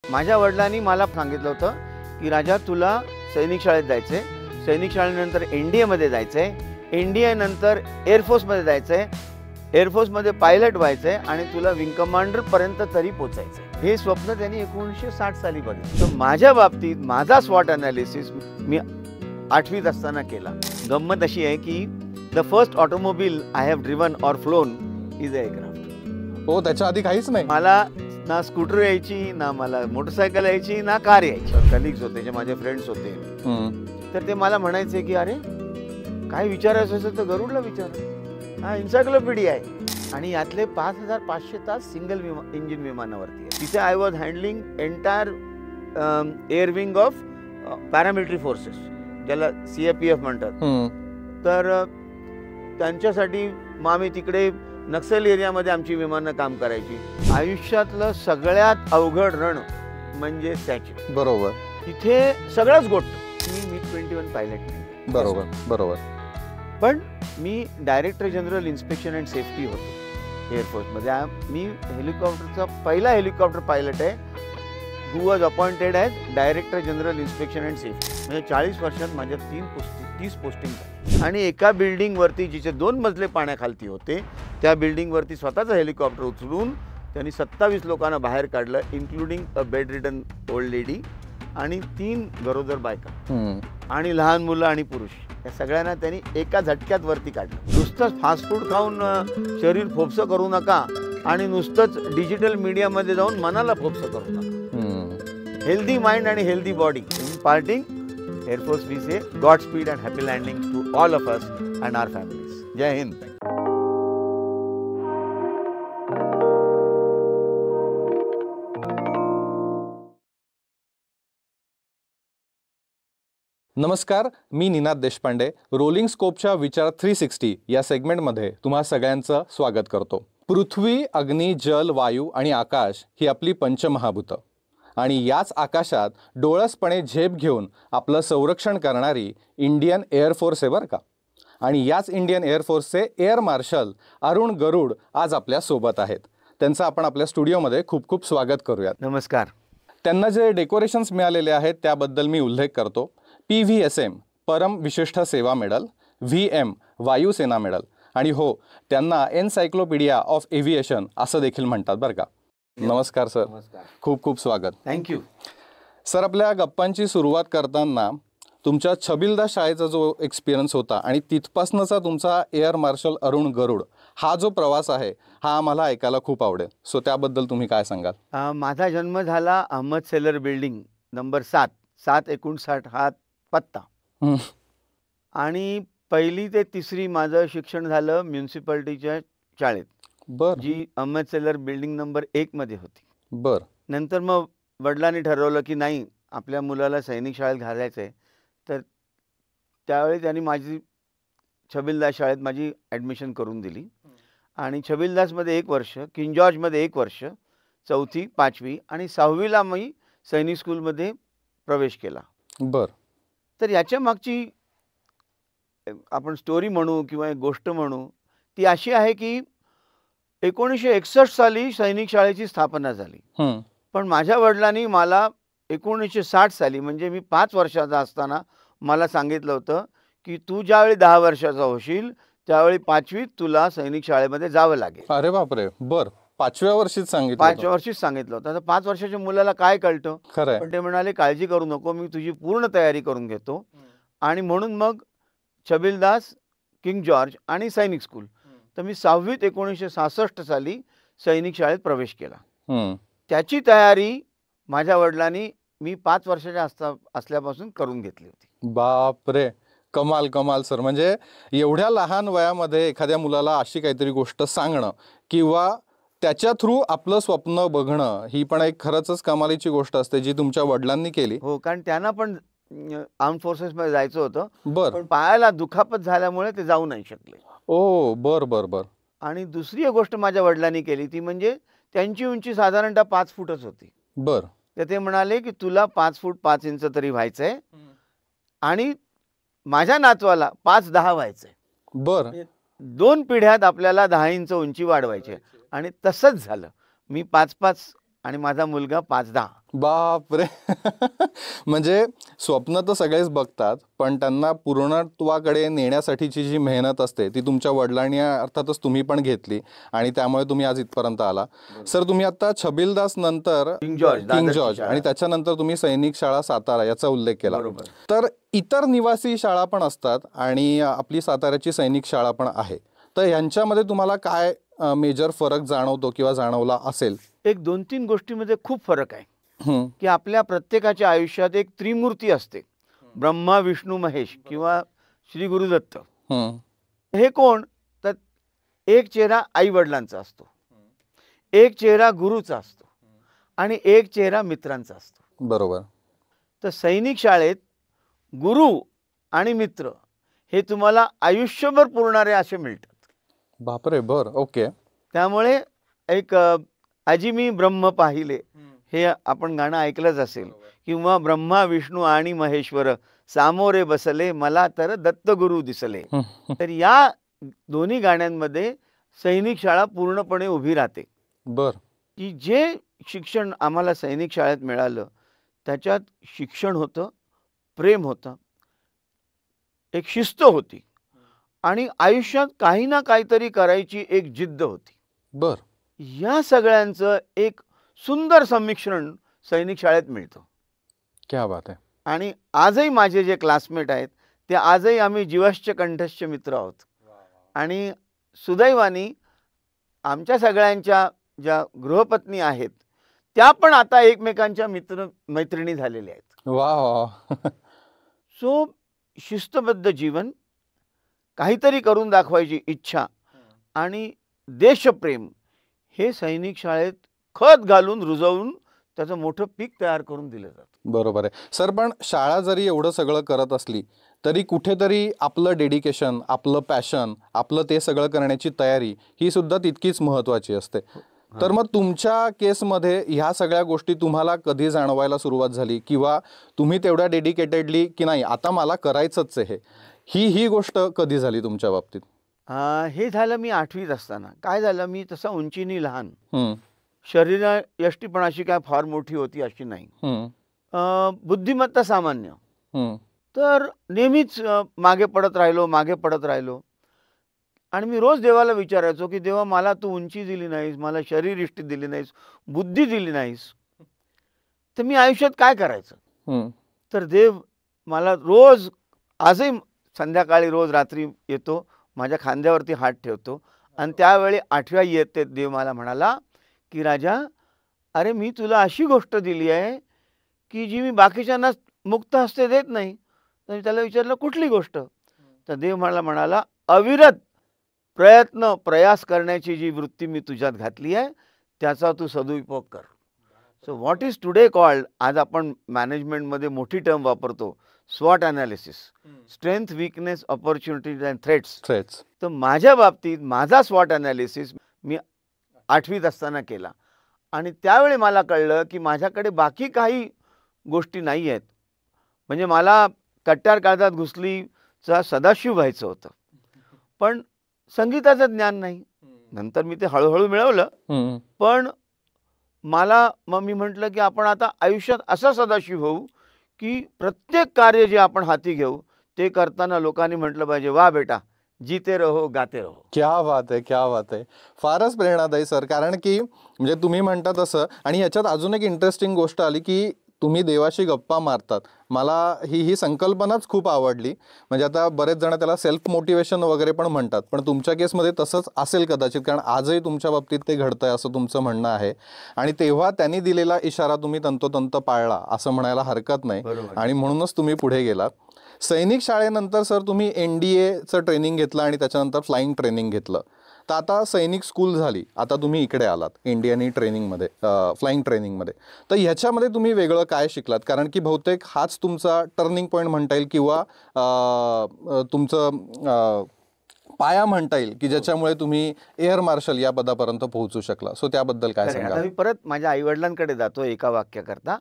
माझ्या वडिलांनी मला सांगितलं होतं की राजा तुला सैनिक शाळेत जायचंय, सैनिक शाळेनंतर NDA मध्ये जायचंय, NDA नंतर एअरफोर्समध्ये जायचंय, एअरफोर्समध्ये पायलट व्हायचंय आणि तुला विंग कमांडर पर्यंत तरी पोचायचंय. हे स्वप्न त्यांनी 1960 साली बघितलं. तर माझ्या बाबतीत माझा स्वॉट अनालिसिस मी 8वीत असताना केला. गंमत अशी आहे की the first automobile I have driven or phloem is aircraft. हो, त्याच्या आधी काहीच नाही. मला ना स्कूटर यायची, ना मला मोटरसायकल यायची, ना कार यायची. कलिग्स होते, जे माझे फ्रेंड्स होते, तर ते मला म्हणायचे की अरे काय विचारायचं असेल तर गरुडला विचार, हा एन्सायक्लोपीडिया आहे. आणि यातले 5500 तास सिंगल इंजिन विमानावरती आहे. तिथे I was handling entire air wing of paramilitary forces, ज्याला CAPF म्हणतात. तर त्यांच्यासाठी मग आम्ही तिकडे नक्सल एरियामध्ये आमची विमानं काम करायची. आयुष्यातलं सगळ्यात अवघड रण म्हणजे स्टॅच्यू. बरोबर. तिथे सगळंच गोष्ट मी MiG-21 पायलट नाही. बरोबर बरोबर. पण मी director general inspection and safety होतो एअरफोर्समध्ये. मी हेलिकॉप्टरचा पहिला हेलिकॉप्टर पायलट आहे who was appointed as director general inspection and safety. म्हणजे 40 वर्षात माझ्या 30 पोस्टिंग झाली. आणि एका बिल्डिंगवरती जिचे 2 मजले पाण्याखालती होते, त्या बिल्डिंगवरती स्वतःचं हेलिकॉप्टर उचलून त्यांनी 27 लोकांना बाहेर काढलं, इन्क्लुडिंग अ बेड रिडन ओल्ड लेडी आणि 3 गरोदर बायका आणि लहान मुलं आणि पुरुष. या सगळ्यांना त्यांनी एका झटक्यात वरती काढलं. नुसतंच फास्ट फूड खाऊन शरीर फोपसं करू नका आणि नुसतंच डिजिटल मीडियामध्ये जाऊन मनाला फोपसं करू नका. हेल्दी माइंड आणि healthy body. In parting air force we say God speed and happy landing to all of us and our families. जय हिंद. नमस्कार, मी निनाद देशपांडे. रोलिंग स्कोपच्या विचार 360 या सेगमेंटमध्ये तुम्हा सगळ्यांचं स्वागत करतो. पृथ्वी, अग्नी, जल, वायू आणि आकाश ही आपली पंचमहाभूतं आणि याच आकाशात डोळसपणे झेप घेऊन आपलं संरक्षण करणारी इंडियन एअरफोर्स आहे बरं का. आणि याच इंडियन एअरफोर्सचे एअर मार्शल अरुण गरुड आज आपल्या सोबत आहेत. त्यांचं आपण आपल्या स्टुडिओमध्ये खूप खूप स्वागत करूयात. नमस्कार. त्यांना जे डेकोरेशन्स मिळालेले आहेत त्याबद्दल मी उल्लेख करतो. PVSM परम विशिष्ट सेवा मेडल, VM वायुसेना मेडल आणि हो, त्यांना एन्सायक्लोपीडिया ऑफ एव्हिएशन असं देखील म्हणतात बरं का. नमस्कार सर. नमस्कार. खूप खूप स्वागत. Thank you sir. आपल्या गप्पांची सुरुवात करताना तुमच्या छबिलदास शाळेचा जो एक्सपिरियन्स होता आणि तिथपासनचा तुमचा एअर मार्शल अरुण गरुड हा जो प्रवास आहे हा आम्हाला ऐकायला खूप आवडेल. सो त्याबद्दल तुम्ही काय सांगाल? माझा जन्म झाला अहमद सेलर बिल्डिंग नंबर 759 हा पत्ता. आणि 1ली ते 3री माझं शिक्षण झालं म्युन्सिपाल्टीच्या शाळेत, जी अहमद सेलर बिल्डिंग नंबर 1 मध्ये होती. बर. नंतर मग वडिलांनी ठरवलं की नाही आपल्या मुलाला सैनिक शाळेत घालायचं आहे, तर त्यावेळी त्यांनी माझी छबिलदास शाळेत माझी ॲडमिशन करून दिली. आणि छबिलदासमध्ये 1 वर्ष, किंग जॉर्जमध्ये 1 वर्ष, 4थी 5वी आणि 6वीला मी सैनिक स्कूलमध्ये प्रवेश केला. बर. तर याच्या मागची आपण स्टोरी म्हणू किंवा एक गोष्ट म्हणू ती अशी आहे की 1961 साली सैनिक शाळेची स्थापना झाली. पण माझ्या वडिलांनी मला 1960 साली म्हणजे मी 5 वर्षाचा असताना मला सांगितलं होतं की तू ज्यावेळी 10 वर्षाचा होशील त्यावेळी 5वीत तुला सैनिक शाळेमध्ये जावं लागेल. अरे बापरे. बर. 5व्या वर्षीच सांगितलं? 5व्या वर्षीच सांगितलं होतं. आता 5 वर्षाच्या मुलाला काय कळतं. पण ते म्हणाले काळजी करू नको, मी तुझी पूर्ण तयारी करून घेतो. आणि म्हणून मग छबिलदास, किंग जॉर्ज आणि सैनिक स्कूल. तर मी 6वीत 1966 साली सैनिक शाळेत प्रवेश केला. त्याची तयारी माझ्या वडिलांनी मी 5 वर्षाच्या असल्यापासून करून घेतली होती. बापरे. कमाल कमाल सर. म्हणजे एवढ्या लहान वयामध्ये एखाद्या मुलाला अशी काहीतरी गोष्ट सांगणं किंवा त्याच्या थ्रू आपलं स्वप्न बघणं ही पण एक खरंच कमालीची गोष्ट असते जी तुमच्या वडिलांनी केली. हो, कारण त्यांना पण आर्म फोर्सेसमध्ये जायचं होतं. बर. पण पायाला दुखापत झाल्यामुळे ते जाऊ नाही शकले. ओ बर बर बर. आणि दुसरी एक गोष्ट माझ्या वडिलांनी केली ती म्हणजे त्यांची उंची साधारणतः 5 फूटच होती. बर. तर ते म्हणाले की तुला 5 फूट 5 इंच तरी व्हायचंय आणि माझ्या नातवाला 5-10 व्हायचंय. बर. 2 पिढ्यात आपल्याला 10 इंच उंची वाढवायची आणि तसंच झालं. मी 5-5 आणि माझा मुलगा 5-10. बापरे. म्हणजे स्वप्न तर सगळेच बघतात, पण त्यांना पूर्णत्वाकडे नेण्यासाठीची जी मेहनत असते ती तुमच्या वडिलांनी अर्थातच तुम्ही पण घेतली आणि त्यामुळे तुम्ही आज इथपर्यंत आला. सर, तुम्ही आता छबिलदास नंतर किंग जॉर्ज, किंग दादरची जॉर्ज शाळा. आणि त्याच्यानंतर तुम्ही सैनिक शाळा सातारा याचा उल्लेख केला. बरोबर. तर इतर निवासी शाळा पण असतात आणि आपली साताऱ्याची सैनिक शाळा पण आहे. तर यांच्यामध्ये तुम्हाला काय मेजर फरक जाणवतो किंवा जाणवला असेल? एक 2-3 गोष्टीमध्ये खूप फरक आहे. हं, की आपल्या प्रत्येकाच्या आयुष्यात एक त्रिमूर्ती असते, ब्रह्मा, विष्णू, महेश किंवा श्री गुरुदत्त. हं, हे कोण? तर एक चेहरा आई वडिलांचा असतो, एक चेहरा गुरुचा असतो आणि एक चेहरा मित्रांचा असतो. बरोबर. तर सैनिक शाळेत गुरु आणि मित्र हे तुम्हाला आयुष्यभर पुरणारे असे मिळतात. बापरे. बर. ओके. त्यामुळे एक आजी मी ब्रह्म पाहिले हे आपण गाणं ऐकलंच असेल, किंवा ब्रह्मा विष्णू आणि महेश्वर सामोरे बसले मला तर दत्तगुरु दिसले. हं, तर या दोन्ही गाण्यांमध्ये सैनिक शाळा पूर्णपणे उभी राहते. बर. की जे शिक्षण आम्हाला सैनिक शाळेत मिळालं त्याच्यात शिक्षण होतं, प्रेम होतं, एक शिस्त होती आणि आयुष्यात काही ना काहीतरी करायची एक जिद्द होती. बर. या सगळ्यांचं एक सुंदर संमिश्रण सैनिक शाळेत मिळतं. क्या बात आहे. आणि आजही माझे जे क्लासमेट आहेत ते आजही आम्ही जीवश्च कंठस्थ मित्र आहोत. आणि सुदैवाने आमच्या सगळ्यांच्या ज्या गृहपत्नी आहेत त्या पण आता एकमेकांच्या मैत्रिणी झालेल्या आहेत. वा वा. सो शिस्तबद्ध जीवन, काहीतरी करून दाखवायची इच्छा आणि देशप्रेम हे सैनिक शाळेत खत घालून रुजवून त्याचं मोठं पीक तयार करून दिलं जातं. बरोबर आहे सर. पण शाळा जरी एवढं सगळं करत असली तरी कुठेतरी आपलं डेडिकेशन, आपलं पॅशन, आपलं ते सगळं करण्याची तयारी ही सुद्धा तितकीच महत्त्वाची असते. तर मग तुमच्या केसमध्ये ह्या सगळ्या गोष्टी तुम्हाला कधी जाणवायला सुरुवात झाली किंवा तुम्ही तेवढ्या डेडिकेटेडली की नाही आता मला करायचंच आहे ही गोष्ट कधी झाली तुमच्या बाबतीत? हे झालं मी 8वीत असताना. काय झालं, मी तसा उंचीनी लहान, हं, शरीरा यष्टीपणाशी काय फार मोठी होती अशी नाही, हं, बुद्धिमत्ता सामान्य. हं, तर नेहमीच मागे पडत राहिलो आणि मी रोज देवाला विचारायचो की देवा मला तू उंची दिली नाहीस, मला शरीरयष्टी दिली नाहीस, बुद्धी दिली नाहीस, तर मी आयुष्यात काय करायचं? हं. तर देव मला रोज, आजही संध्याकाळी रोज रात्री येतो, माझ्या खांद्यावरती हात ठेवतो आणि त्यावेळी 8व्या इयत्तेत देव मला म्हणाला की राजा, अरे मी तुला अशी गोष्ट दिली आहे की जी मी बाकीच्यांना मुक्त हस्ते देत नाही. तर मी त्याला विचारलं कुठली गोष्ट? तर देव मला म्हणाला, अविरत प्रयास करण्याची जी वृत्ती मी तुझ्यात घातली आहे त्याचा तू सदुपयोग कर. So what is today called, आज आपण मॅनेजमेंटमध्ये मोठी टर्म वापरतो, स्वॉट analysis, strength, weakness, opportunities and threats. Threats. तर माझ्या बाबतीत माझा स्वॉट ॲनालिसिस मी 8वीत असताना केला आणि त्यावेळी मला कळलं की माझ्याकडे बाकी काही गोष्टी नाही आहेत. म्हणजे मला कट्यार काळजात घुसलीचा सदाशिव व्हायचं होतं, पण संगीताचं ज्ञान नाही. नंतर मी ते हळूहळू मिळवलं, हं, पण मग मी म्हटलं की आपण आता आयुष्यात असा सदाशिव होऊ की प्रत्येक कार्य जे आपण हाती घेऊ ते करताना लोकांनी म्हटलं पाहिजे, वा बेटा, जीते रहो गाते रहो. क्या बात आहे, क्या बात आहे. फारच प्रेरणादायी सर. कारण की म्हणजे तुम्ही म्हणता तसं, आणि ह्याच्यात अजून एक इंटरेस्टिंग गोष्ट आली की तुम्ही देवाशी गप्पा मारतात. मला ही संकल्पनाच खूप आवडली. म्हणजे आता बरेच जण त्याला सेल्फ मोटिवेशन वगैरे पण म्हणतात, पण तुमच्या केसमध्ये तसंच असेल कदाचित, कारण आजही तुमच्या बाबतीत ते घडतंय असं तुमचं म्हणणं आहे. आणि तेव्हा त्यांनी दिलेला इशारा तुम्ही तंतोतंत पाळला असं म्हणायला हरकत नाही. बरोबर. आणि म्हणूनच तुम्ही पुढे गेलात. सैनिक शाळेनंतर सर तुम्ही NDAचं ट्रेनिंग घेतलं आणि त्याच्यानंतर फ्लाईंग ट्रेनिंग घेतलं. तर आता सैनिक स्कूल झाली, आता तुम्ही इकडे आलात इंडियन ट्रेनिंगमध्ये, फ्लाईंग ट्रेनिंगमध्ये. तर ह्याच्यामध्ये तुम्ही वेगळं काय शिकलात? कारण की बहुतेक हाच तुमचा टर्निंग पॉईंट म्हणता येईल किंवा तुमचं पाया म्हणता येईल की ज्याच्यामुळे तुम्ही एअर मार्शल या पदापर्यंत पोहोचू शकला. सो त्याबद्दल काय खरं आहे. आता सांगा? मी परत माझ्या आईवडिलांकडे जातो एका वाक्याकरता.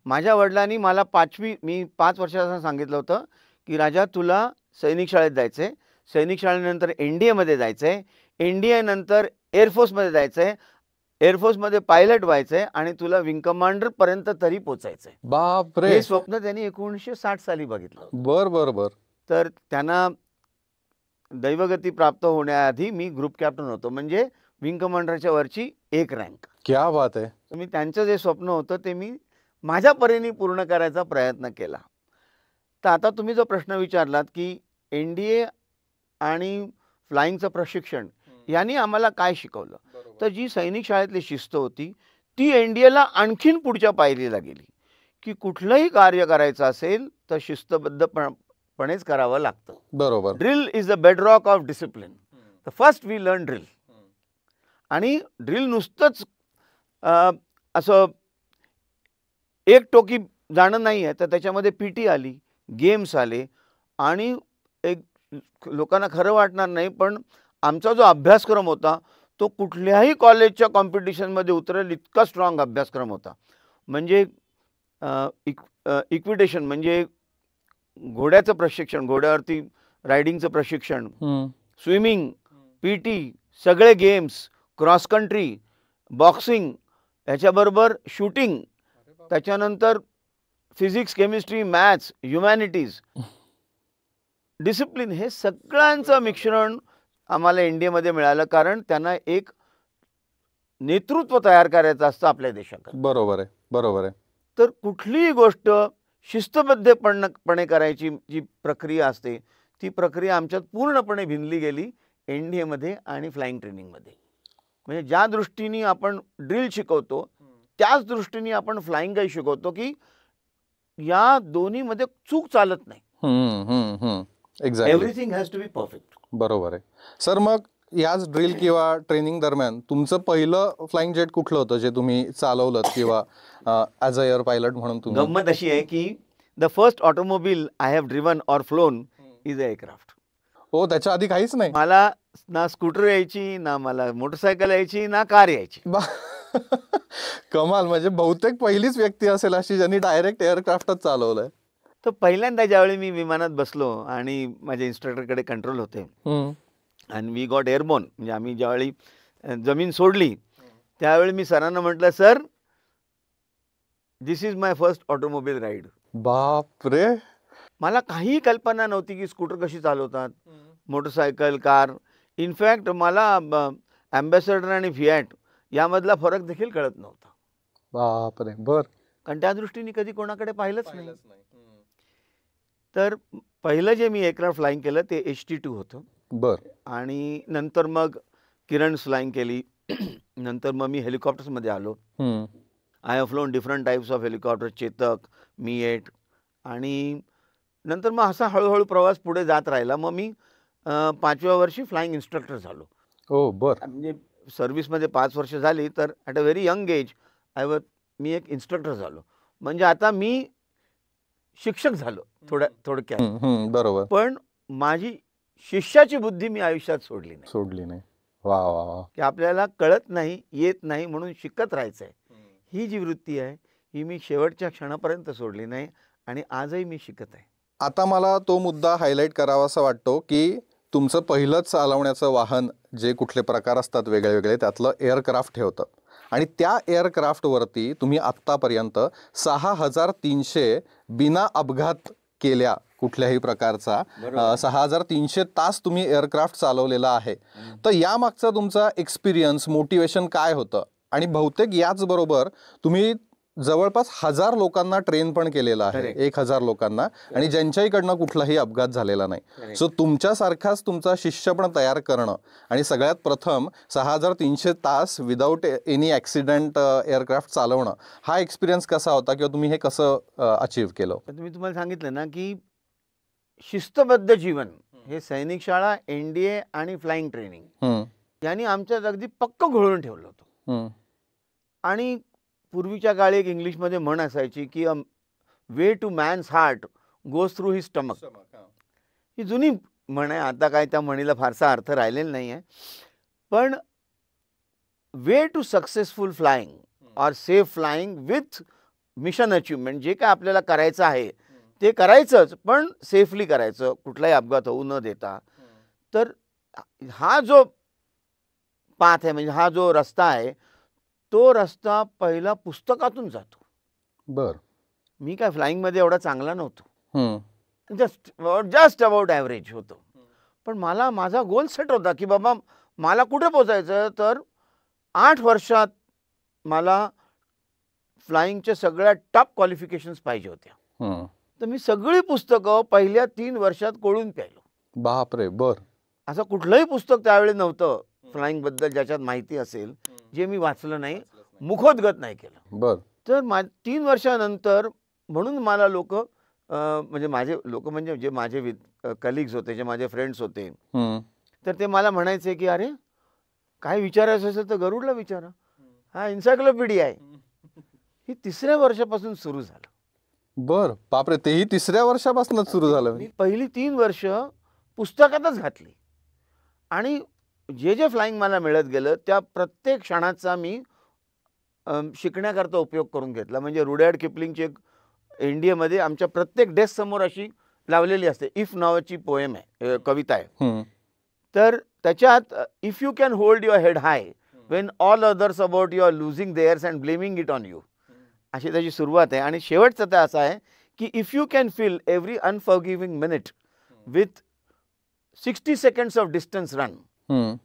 माझ्या वडिलांनी मला 5 वर्षाचं सांगितलं होतं की राजा, तुला सैनिक शाळेत जायचं आहे, सैनिक शाळेनंतर NDAमध्ये जायचं आहे, NDA नंतर एअरफोर्समध्ये जायचं आहे एअरफोर्समध्ये पायलट व्हायचंय आणि तुला विंग कमांडर पर्यंत तरी पोचायचंय. बापरे. हे स्वप्न त्यांनी 1960 साली बघितलं. बर बर बर. तर त्यांना दैवगती प्राप्त होण्याआधी मी ग्रुप कॅप्टन होतो, म्हणजे विंग कमांडरच्या वरची एक रँक. क्या बात आहे. मी त्यांचं जे स्वप्न होतं ते मी माझ्या परीने पूर्ण करायचा प्रयत्न केला. तर आता तुम्ही जो प्रश्न विचारलात की NDA आणि फ्लाईंगचं प्रशिक्षण यांनी आम्हाला काय शिकवलं, तर जी सैनिक शाळेतली शिस्त होती ती NDAला आणखीन पुढच्या पायरीला गेली, की कुठलंही कार्य करायचं असेल तर शिस्तबद्धपणेच करावं लागतं. बरोबर. Drill is the bedrock of discipline. तर फर्स्ट वी लर्न ड्रिल. आणि ड्रिल नुसतंच असं एक टोकी जाणं नाही आहे, तर त्याच्यामध्ये PT आली, गेम्स आले, आणि एक लोकांना खरं वाटणार नाही पण आमचा जो अभ्यासक्रम होता तो कुठल्याही कॉलेजच्या कॉम्पिटिशनमध्ये उतरेल इतका स्ट्रॉंग अभ्यासक्रम होता. म्हणजे इक्विटेशन म्हणजे घोड्याचं प्रशिक्षण, घोड्यावरती रायडिंगचं प्रशिक्षण, स्विमिंग, PT, सगळे गेम्स, क्रॉस कंट्री, बॉक्सिंग, याच्याबरोबर शूटिंग, त्याच्यानंतर physics, chemistry, maths, humanities, discipline, हे सगळ्यांचं मिश्रण आम्हाला NDAमध्ये मिळालं. कारण त्यांना एक नेतृत्व तयार करायचं असतं आपल्या देशात. बरोबर आहे, बरोबर आहे. तर कुठलीही गोष्ट शिस्तबद्धपणे करायची जी प्रक्रिया असते ती प्रक्रिया आमच्यात पूर्णपणे भिनली गेली NDAमध्ये आणि फ्लाईंग ट्रेनिंगमध्ये. म्हणजे ज्या दृष्टीने आपण ड्रिल शिकवतो त्याच दृष्टीने आपण फ्लाईंगही शिकवतो, की या दोन्हीमध्ये चूक चालत नाही. Exactly. Everything has to be perfect. बरोबर आहे सर. मग याच ड्रिल किंवा ट्रेनिंग दरम्यान तुमचं पहिलं फ्लाइंग जेट कुठलं होतं जे तुम्ही चालवलं किंवा ॲज अ एअर पायलट म्हणून तुम्ही? गंमत अशी आहे की the first automobile I have driven or phloem is a aircraft. हो, त्याच्या आधी काहीच नाही. मला ना स्कूटर यायची, ना मला मोटरसायकल यायची, ना कार यायची. कमाल. म्हणजे बहुतेक पहिलीच व्यक्ती असेल अशी ज्यांनी डायरेक्ट एअरक्राफ्टच चालवलंय. तर पहिल्यांदा ज्यावेळी मी विमानात बसलो आणि माझ्या इन्स्ट्रक्टरकडे कंट्रोल होते आणि वी गॉट एअरबोर्न, म्हणजे आम्ही ज्यावेळी जमीन सोडली त्यावेळी मी सरांना म्हटलं, sir this is my first automobile ride. बापरे. मला काही कल्पना नव्हती की स्कूटर कशी चालवतात, मोटरसायकल, कार. इनफॅक्ट मला ॲम्बॅसेडर आणि फिॲट यामधला फरक देखील कळत नव्हता. बापरे. बर. कारण त्या दृष्टीने कधी कोणाकडे पाहिलंच नाही. तर पहिलं जे मी एअरक्राफ्ट फ्लाईंग केलं ते HT-2 होतं. बर. आणि नंतर मग किरणस फ्लाईंग केली. नंतर मग मी हेलिकॉप्टर्समध्ये आलो. I have flown different types of helicopter, Chetak, Mi eight. आणि नंतर मग असा हळूहळू प्रवास पुढे जात राहिला. मग मी 5व्या वर्षी फ्लाईंग इन्स्ट्रक्टर झालो. हो, बर. म्हणजे सर्व्हिसमध्ये 5 वर्ष झाली तर at a very young age मी एक इन्स्ट्रक्टर झालो. म्हणजे आता मी शिक्षक झालो थोडक्यात. बरोबर. पण माझी शिष्याची बुद्धी मी आयुष्यात सोडली नाही. वा वा वा. की आपल्याला कळत नाही, येत नाही म्हणून शिकत राहायचं आहे. ही जी वृत्ती आहे ही मी शेवटच्या क्षणापर्यंत सोडली नाही आणि आजही मी शिकत आहे. आता मला तो मुद्दा हायलाईट करावासा वाटतो की तुमचं पहिलंच चालवण्याचं वाहन जे कुठले प्रकार असतात वेगळे वेगळे त्यातलं एअरक्राफ्ट हे होतं आणि त्या एअरक्राफ्टवरती तुम्ही आत्तापर्यंत 6300 बिना अपघात केल्या कुठल्याही प्रकारचा 6300 तास तुम्ही एअरक्राफ्ट चालवलेला आहे. तर यामागचा तुमचा एक्सपिरियन्स, मोटिवेशन काय होतं? आणि बहुतेक याचबरोबर तुम्ही जवळपास 1000 लोकांना ट्रेन पण केलेलं आहे, 1000 लोकांना, आणि ज्यांच्याकडनं कुठलाही अपघात झालेला नाही. सो तुमच्यासारखाच तुमचा शिष्य पण तयार करणं आणि सगळ्यात प्रथम 6300 तास विदाऊट एनी ॲक्सिडेंट एअरक्राफ्ट चालवणं, हा एक्सपिरियन्स कसा होता किंवा तुम्ही हे कसं अचीव्ह केलं? मी तुम्हाला सांगितलं ना की शिस्तबद्ध जीवन हे सैनिक शाळा, NDA आणि फ्लाईंग ट्रेनिंग यांनी आमच्यात अगदी पक्क घोळून ठेवलं होतं. आणि पूर्वीच्या काळी एक इंग्लिशमध्ये म्हण असायची की a way to man's heart goes through his stomach. ही जुनी म्हण आहे, आता काय त्या म्हणीला फारसा अर्थ राहिलेला नाही आहे. पण way to successful flying or safe flying with mission achievement, जे काय आपल्याला करायचं आहे ते करायचंच, पण सेफली करायचं, कुठलाही अपघात होऊ न देता. तर हा जो पाथ आहे, म्हणजे हा जो रस्ता आहे, तो रस्ता पहिला पुस्तकातून जातो. बर. मी काय फ्लाईंगमध्ये एवढा चांगला नव्हतो, हम्म. जस्ट अबाउट ॲव्हरेज होतो. पण मला माझा गोल सेट होता की बाबा मला कुठे पोचायचं, तर 8 वर्षात मला फ्लाईंगच्या सगळ्या टॉप क्वालिफिकेशन्स पाहिजे होत्या. हम्म. तर मी सगळी पुस्तकं पहिल्या 3 वर्षात कोळून प्यायलो. बापरे. बर. असं कुठलंही पुस्तक त्यावेळी नव्हतं फ्लाईंगबद्दल ज्याच्यात माहिती असेल जे मी वाचलं नाही, मुखोद्गत नाही केलं. बर. तर 3 वर्षानंतर म्हणून मला लोक म्हणजे माझे लोक म्हणजे जे माझे कलिग्स होते, जे माझे फ्रेंड्स होते, हम्म. तर ते मला म्हणायचे की अरे काय विचारायचं असेल तर गरुडला विचारा, हा एन्सायक्लोपीडिया आहे. ही 3ऱ्या वर्षापासून सुरू झालं. बर. बापरे, तेही 3ऱ्या वर्षापासूनच सुरू झालं. मी पहिली 3 वर्ष पुस्तकातच घातली आणि जे जे फ्लाईंग मला मिळत गेलं त्या प्रत्येक क्षणाचा मी शिकण्याकरता उपयोग करून घेतला. म्हणजे रुडयार्ड किपलिंगची एक एनडीएमध्ये आमच्या प्रत्येक डेस्क समोर अशी लावलेली असते, इफ नावाची पोएम आहे, कविता आहे. हम्म. तर त्याच्यात if you can hold your head high when all others about you are losing theirs and blaming it on you, अशी त्याची सुरुवात आहे. आणि शेवटचं तर असं आहे की if you can feel every unforgiving minute with 60 seconds of distance run,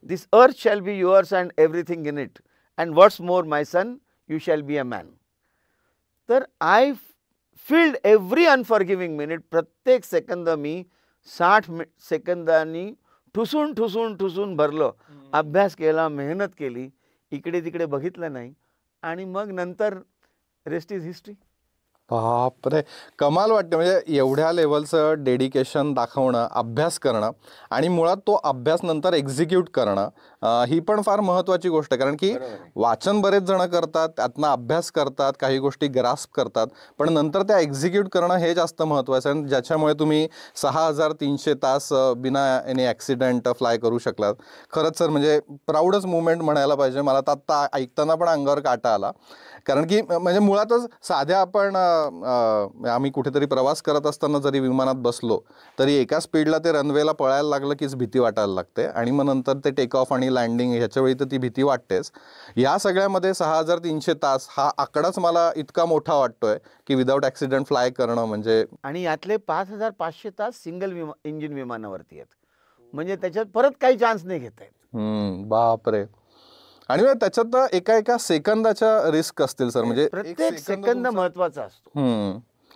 this earth shall be yours and everything in it, and what's more my son, you shall be a man. तर I filled every unforgiving minute, प्रत्येक second मी 60 सेकंदांनी ठुसून ठुसून ठुसून भरलं. अभ्यास केला, मेहनत केली, इकडे तिकडे बघितलं नाही, आणि मग नंतर रेस्ट इज हिस्ट्री. बापरे, कमाल वाटते. म्हणजे एवढ्या लेवलचं डेडिकेशन दाखवणं, अभ्यास करणं आणि मुळात तो अभ्यास नंतर एक्झिक्यूट करणं, ही पण फार महत्त्वाची गोष्ट आहे. कारण की वाचन बरेच जण करतात, त्यातनं अभ्यास करतात, काही गोष्टी ग्रास्प करतात, पण नंतर त्या एक्झिक्यूट करणं हे जास्त महत्त्वाचं आहे. आणि ज्याच्यामुळे तुम्ही 6300 तास बिना एनी ॲक्सिडेंट फ्लाय करू शकलात. खरंच सर, म्हणजे प्राऊडच मुवमेंट म्हणायला पाहिजे. मला तर आत्ता ऐकताना पण अंगावर काटा आला. कारण की म्हणजे मुळातच साध्या आपण आम्ही कुठेतरी प्रवास करत असताना जरी विमानात बसलो तरी एका स्पीडला ते रनवेला पळायला लागलं कीच भीती वाटायला लागते, आणि मग नंतर ते टेक ऑफ आणि लँडिंग ह्याच्या वेळी तर ती भीती वाटतेच. या सगळ्यामध्ये 6300 तास हा आकडाच मला इतका मोठा वाटतोय की विदाऊट ॲक्सिडेंट फ्लाय करणं म्हणजे. आणि यातले 5500 तास सिंगल इंजिन विमानावरती आहेत, म्हणजे त्याच्यात परत काही चान्स नाही घेता येत. बापरे. आणि त्याच्यात एका सेकंदाच्या रिस्क असतील सर, म्हणजे प्रत्येक सेकंद महत्वाचा असतो.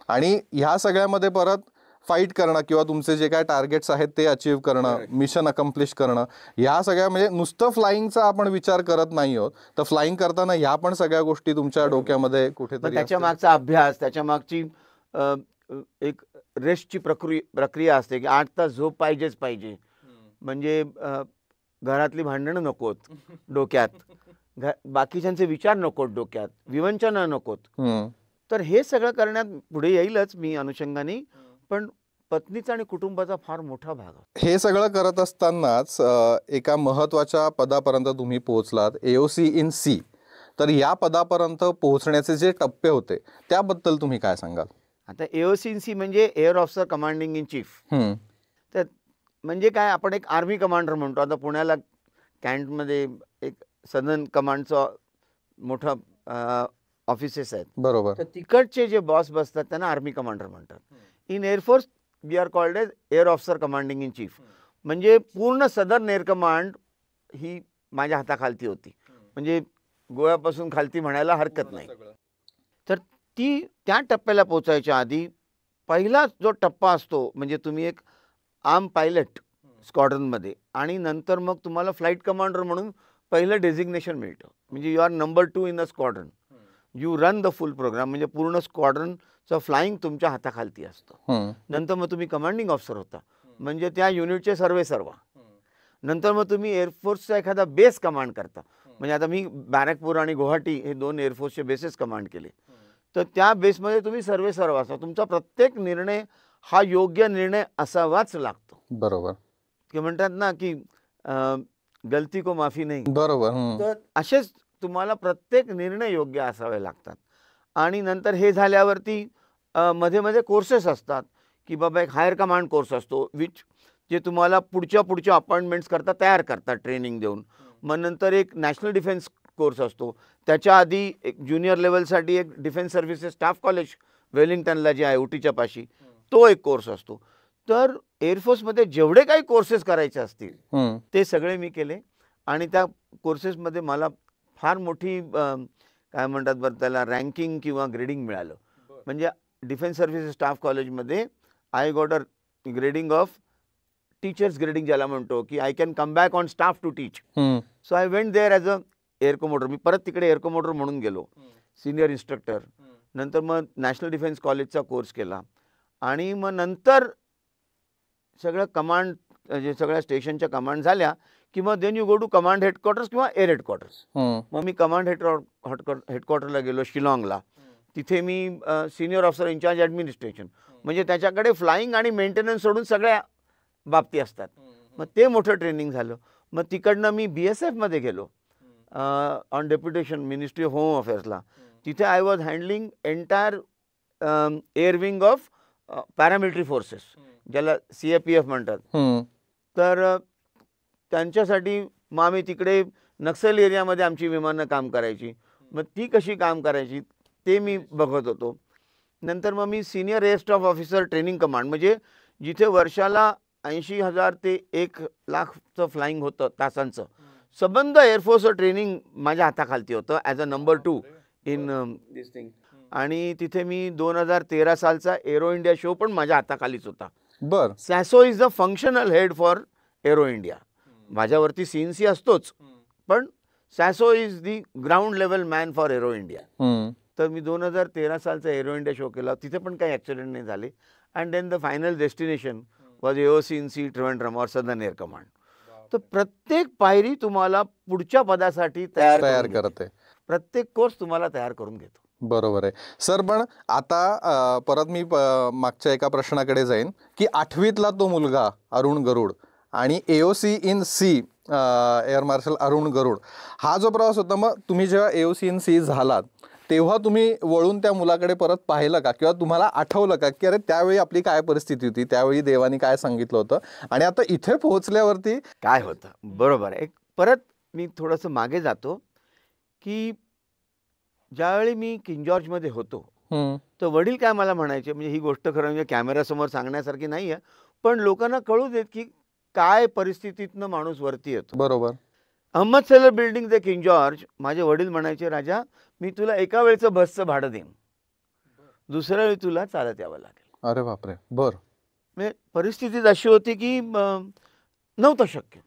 आणि ह्या सगळ्यामध्ये परत फाईट करणं किंवा तुमचे जे काय टार्गेट्स आहेत ते अचीव्ह करणं, मिशन अकम्प्लिश करणं, ह्या सगळ्या म्हणजे नुसतं फ्लाईंगचा आपण विचार करत नाही आहोत, तर फ्लाईंग करताना ह्या पण सगळ्या गोष्टी तुमच्या डोक्यामध्ये कुठेतरी. त्याच्या मागचा अभ्यास, त्याच्या मागची एक रेस्टची प्रक्रिया असते की 8 तास झोप पाहिजेच पाहिजे. म्हणजे घरातली भांडणं नकोत डोक्यात, बाकीच्यांचे विचार नकोत डोक्यात, विवंचना नकोत. तर हे सगळं करण्यात पुढे येईलच मी अनुषंगाने, पण पत्नीचा आणि कुटुंबाचा फार मोठा भाग. हे सगळं करत असतानाच एका महत्त्वाच्या पदापर्यंत तुम्ही पोहोचलात, AOC इन सी. तर या पदापर्यंत पोहोचण्याचे जे टप्पे होते त्याबद्दल तुम्ही काय सांगाल? आता AOC इन सी म्हणजे air officer commanding in chief. तर म्हणजे काय, आपण एक आर्मी कमांडर म्हणतो. आता पुण्याला कॅन्टमध्ये एक सदर्न कमांडचं मोठं ऑफिसेस आहेत, बरोबर. तर तिकडचे जे बॉस बसतात त्यांना आर्मी कमांडर म्हणतात. In air force we are called as air officer commanding in chief. म्हणजे पूर्ण सदर्न एअर कमांड ही माझ्या हाताखालती होती, म्हणजे गोव्यापासून खालती म्हणायला हरकत नाही. तर त्या टप्प्याला पोचायच्या आधी पहिला जो टप्पा असतो म्हणजे तुम्ही एक आर्म पायलट स्क्वॉड्रनमध्ये, आणि नंतर मग तुम्हाला फ्लाईट कमांडर म्हणून पहिलं डेझिग्नेशन मिळतं. म्हणजे you are number 2 in the squadron. You run the full program, म्हणजे पूर्ण स्क्वॉड्रनचं फ्लाईंग तुमच्या हाताखालती असतं. नंतर मग तुम्ही कमांडिंग ऑफिसर होता, म्हणजे त्या युनिटचे सर्वा. नंतर मग तुम्ही एअरफोर्सचा एखादा बेस कमांड करता. म्हणजे आता मी बॅरकपूर आणि गुवाहाटी हे 2 एअरफोर्सचे बेसेस कमांड केले. तर त्या बेसमध्ये तुम्ही सर्व असता. तुमचा प्रत्येक निर्णय हा योग्य निर्णय असावाच लागतो. बरोबर. की म्हणतात ना की गलती को माफी नाही. बरोबर. तर असेच तुम्हाला प्रत्येक निर्णय योग्य असावे लागतात. आणि नंतर हे झाल्यावरती मध्ये मध्ये कोर्सेस असतात की बाबा एक हायर कमांड कोर्स असतो जे तुम्हाला पुढच्या अपॉइंटमेंट्स करता तयार करतात ट्रेनिंग देऊन. मग नंतर एक नॅशनल डिफेन्स कोर्स असतो. त्याच्या आधी एक ज्युनियर लेवलसाठी एक डिफेन्स सर्व्हिसेस स्टाफ कॉलेज वेलिंग्टनला जे आहे उटीच्या पाशी, तो एक कोर्स असतो. तर एअरफोर्समध्ये जेवढे काही कोर्सेस करायचे असतील ते सगळे मी केले आणि त्या कोर्सेसमध्ये मला फार मोठी काय म्हणतात बरं त्याला रँकिंग किंवा ग्रेडिंग मिळालं. म्हणजे डिफेन्स सर्व्हिसेस स्टाफ कॉलेजमध्ये I got a grading of teachers grading ज्याला म्हणतो की I can come back on staff to teach. So I went there as a air commodore. मी परत तिकडे एअर कोमोडर म्हणून गेलो, सिनियर इन्स्ट्रक्टर. नंतर मग नॅशनल डिफेन्स कॉलेजचा कोर्स केला आणि मग नंतर सगळं कमांड जे सगळ्या स्टेशनच्या कमांड झाल्या की मग then you go to command headquarters किंवा एअर हेडक्वार्टर्स. मग मी कमांड हेडक्वार्टरला गेलो शिलाँगला. तिथे मी सिनियर ऑफिसर इन्चार्ज ॲडमिनिस्ट्रेशन, म्हणजे त्याच्याकडे फ्लाईंग आणि मेंटेनन्स सोडून सगळ्या बाबती असतात. मग ते मोठं ट्रेनिंग झालं. मग तिकडनं मी BSFमध्ये गेलो on deputation ministry of home अफेअर्सला. तिथे I was handling entire air wing of paramilitary forces ज्याला CAPF म्हणतात. तर त्यांच्यासाठी मग आम्ही तिकडे नक्सल एरियामध्ये आमची विमानं काम करायची. मग ती कशी काम करायची ते मी बघत होतो. नंतर मग मी senior air staff officer training command, म्हणजे जिथे वर्षाला 80,000 ते 1,00,000चं फ्लाईंग होतं तासांचं, सबंध एअरफोर्सचं ट्रेनिंग माझ्या हाताखालती होतं as a number 2 in this thing. आणि तिथे मी 2013 सालचा एरो इंडिया शो पण माझ्या हाताखालीच होता. बर. SASO is the functional head for aero India. माझ्यावरती CNC असतोच, पण SASO is the ground level man for aero India. तर मी 2013 सालचा एरो इंडिया शो केला. तिथे पण काही ॲक्सिडेंट नाही झाले. And then the final destination was AOC-in-C Trivandrum or southern air command. तर प्रत्येक पायरी तुम्हाला पुढच्या पदासाठी तयार करते. प्रत्येक कोर्स तुम्हाला तयार करून घेतो. बरोबर आहे सर. पण आता परत मी मागच्या एका प्रश्नाकडे जाईन की 8वीतला तो मुलगा अरुण गरुड आणि AOC-in-C एअर मार्शल अरुण गरुड, हा जो प्रवास होता, मग तुम्ही जेव्हा AOC-in-C झालात तेव्हा तुम्ही वळून त्या मुलाकडे परत पाहिलं का, किंवा तुम्हाला आठवलं का की अरे त्यावेळी आपली काय परिस्थिती होती, त्यावेळी देवानी काय सांगितलं होतं आणि आता इथे पोहोचल्यावरती काय होतं? बरोबर आहे. परत मी थोडंसं मागे जातो की ज्यावेळी मी किंग जॉर्जमध्ये होतो तर वडील काय मला म्हणायचे, म्हणजे ही गोष्ट खरं म्हणजे कॅमेऱ्यासमोर सांगण्यासारखी नाही आहे, पण लोकांना कळू देत की काय परिस्थितीतनं माणूस वरती येतो. बरोबर. अहमद सेलर बिल्डिंग ते किंग जॉर्ज, माझे वडील म्हणायचे, राजा मी तुला एका वेळचं बसचं भाडं देईन, दुसऱ्या वेळी तुला चालत यावं लागेल. अरे बापरे. बर. म्हणजे परिस्थितीच अशी होती की नव्हतं शक्य.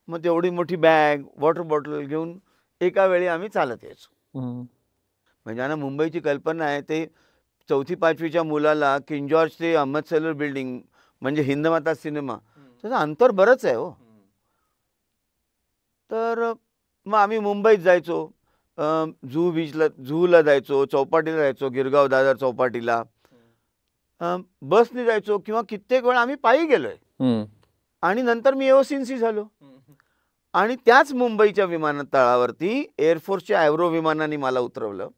मग तेवढी मोठी बॅग वॉटर बॉटल घेऊन एका वेळी आम्ही चालत यायचो. म्हणजे ज्यांना मुंबईची कल्पना आहे ते 4वी-5वीच्या मुलाला किंग जॉर्ज ते अहमद सेलर बिल्डिंग म्हणजे हिंदमाता सिनेमा, त्याचं अंतर बरंच आहे हो. तर मग आम्ही मुंबईत जायचो, झूला जायचो, चौपाटीला जायचो, गिरगाव दादर चौपाटीला बसने जायचो किंवा कित्येक वेळा आम्ही पायी गेलोय. आणि नंतर मी AOC-in-C झालो आणि त्याच मुंबईच्या विमानतळावरती एअरफोर्सच्या ॲव्रो विमानाने मला उतरवलं.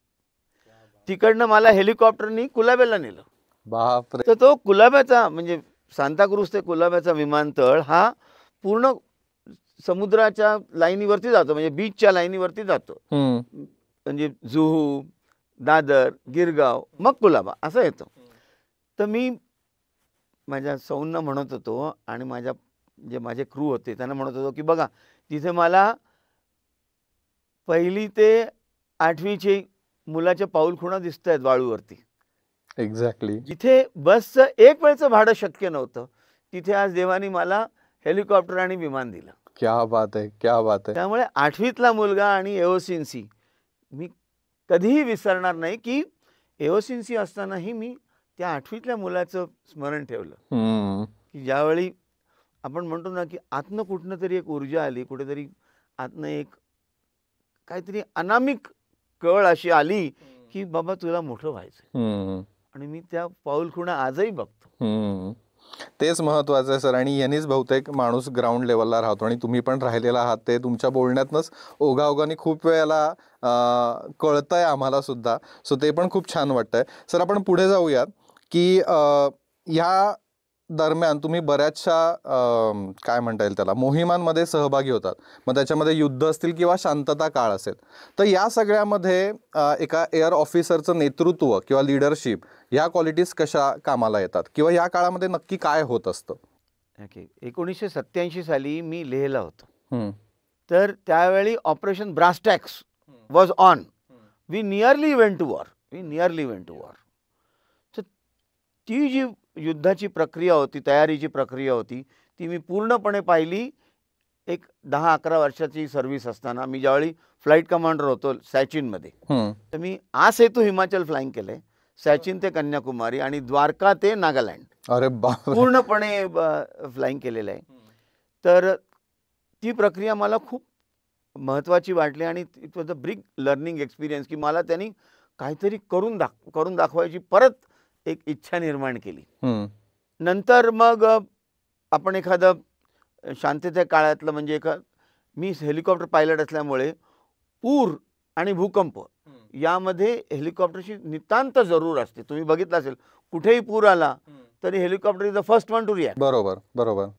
तिकडनं मला हेलिकॉप्टरनी कुलाब्याला नेलं. बापरे. तर तो कुलाब्याचा म्हणजे सांताक्रूज ते कुलाब्याचा विमानतळ हा पूर्ण समुद्राच्या लाईनीवरती जातो, म्हणजे बीचच्या लाईनीवरती जातो. म्हणजे जुहू, दादर, गिरगाव, मग कुलाबा असं येतं. तर मी माझ्या सौंना म्हणत होतो आणि माझे क्रू होते त्यांना म्हणत होतो की बघा तिथे मला 1ली ते 8वीचे मुलाच्या पाऊलखुणा दिसत आहेत वाळूवरती. एक्झॅक्टली. जिथे बसचं एक वेळचं भाडं शक्य नव्हतं तिथे आज देवानी मला हेलिकॉप्टर आणि विमान दिलं. क्या बात आहे, क्या बात आहे. त्यामुळे 8वीतला मुलगा आणि AOC-in-C मी कधीही विसरणार नाही की AOC-in-C असतानाही मी त्या 8वीतल्या मुलाचं स्मरण ठेवलं की ज्यावेळी आपण म्हणतो ना की आतनं कुठनं तरी एक ऊर्जा आली, कुठेतरी आतनं एक काहीतरी अनामिक कळ अशी आली की बाबा तुला मोठं व्हायचं. आणि मी त्या पाऊलखुणा आजही बघतो. तेच महत्वाचं आहे सर. आणि यांनीच बहुतेक माणूस ग्राउंड लेवलला राहतो आणि तुम्ही पण राहिलेला आहात ते तुमच्या बोलण्यातनंच ओघाओघाने खूप वेळेला कळतंय आम्हाला सुद्धा. सो ते पण खूप छान वाटतंय. सर आपण पुढे जाऊयात की ह्या दरम्यान तुम्ही बऱ्याचशा काय म्हणता येईल त्याला मोहिमांमध्ये सहभागी होतात. मग त्याच्यामध्ये युद्ध असतील किंवा शांतता काळ असेल. तर या सगळ्यामध्ये एका एअर ऑफिसरचं नेतृत्व किंवा लिडरशिप ह्या क्वालिटीज कशा कामाला येतात किंवा या काळामध्ये नक्की काय होत असतं? ओके. 1987 साली मी लेहला होतो. हम्म. तर त्यावेळी operation brass tacks was on. We nearly went to war. तर ती जी युद्धाची प्रक्रिया होती, तयारीची प्रक्रिया होती, ती मी पूर्णपणे पाहिली. एक 10-11 वर्षाची सर्व्हिस असताना मी ज्यावेळी फ्लाईट कमांडर होतो सॅचिनमध्ये, तर मी आ सेतू हिमाचल फ्लाईंग केले, सॅचिन ते कन्याकुमारी आणि द्वारका ते नागालँड अरे बाप, पूर्णपणे फ्लाईंग केलेलं आहे. तर ती प्रक्रिया मला खूप महत्त्वाची वाटली आणि it was a big learning experience, की मला त्यांनी काहीतरी करून दाखवायची परत एक इच्छा निर्माण केली. नंतर मग आपण एखादं शांतते काळातलं म्हणजे मी हेलिकॉप्टर पायलट असल्यामुळे पूर आणि भूकंप यामध्ये हेलिकॉप्टरची नितांत जरूर असते. तुम्ही बघितलं असेल, कुठेही पूर आला तरी helicopter is the first one two react. बरोबर.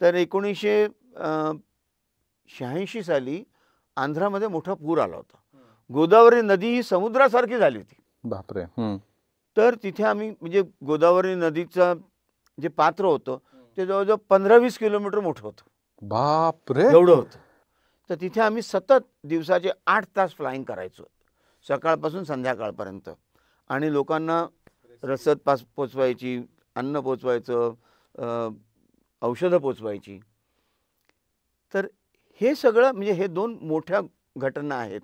तर 1986 साली आंध्रामध्ये मोठा पूर आला होता. गोदावरी नदी ही समुद्रासारखी झाली होती. बापरे. तर तिथे आम्ही म्हणजे गोदावरी नदीचं जे पात्र होतं ते जवळजवळ 15-20 किलोमीटर मोठं होतं. बापरे, एवढं होतं. तर तिथे आम्ही सतत दिवसाचे 8 तास फ्लाईंग करायचो, सकाळपासून संध्याकाळपर्यंत. आणि लोकांना रसद पोचवायची, अन्न पोचवायचं, औषधं पोचवायची. तर हे सगळं म्हणजे हे 2 मोठ्या घटना आहेत.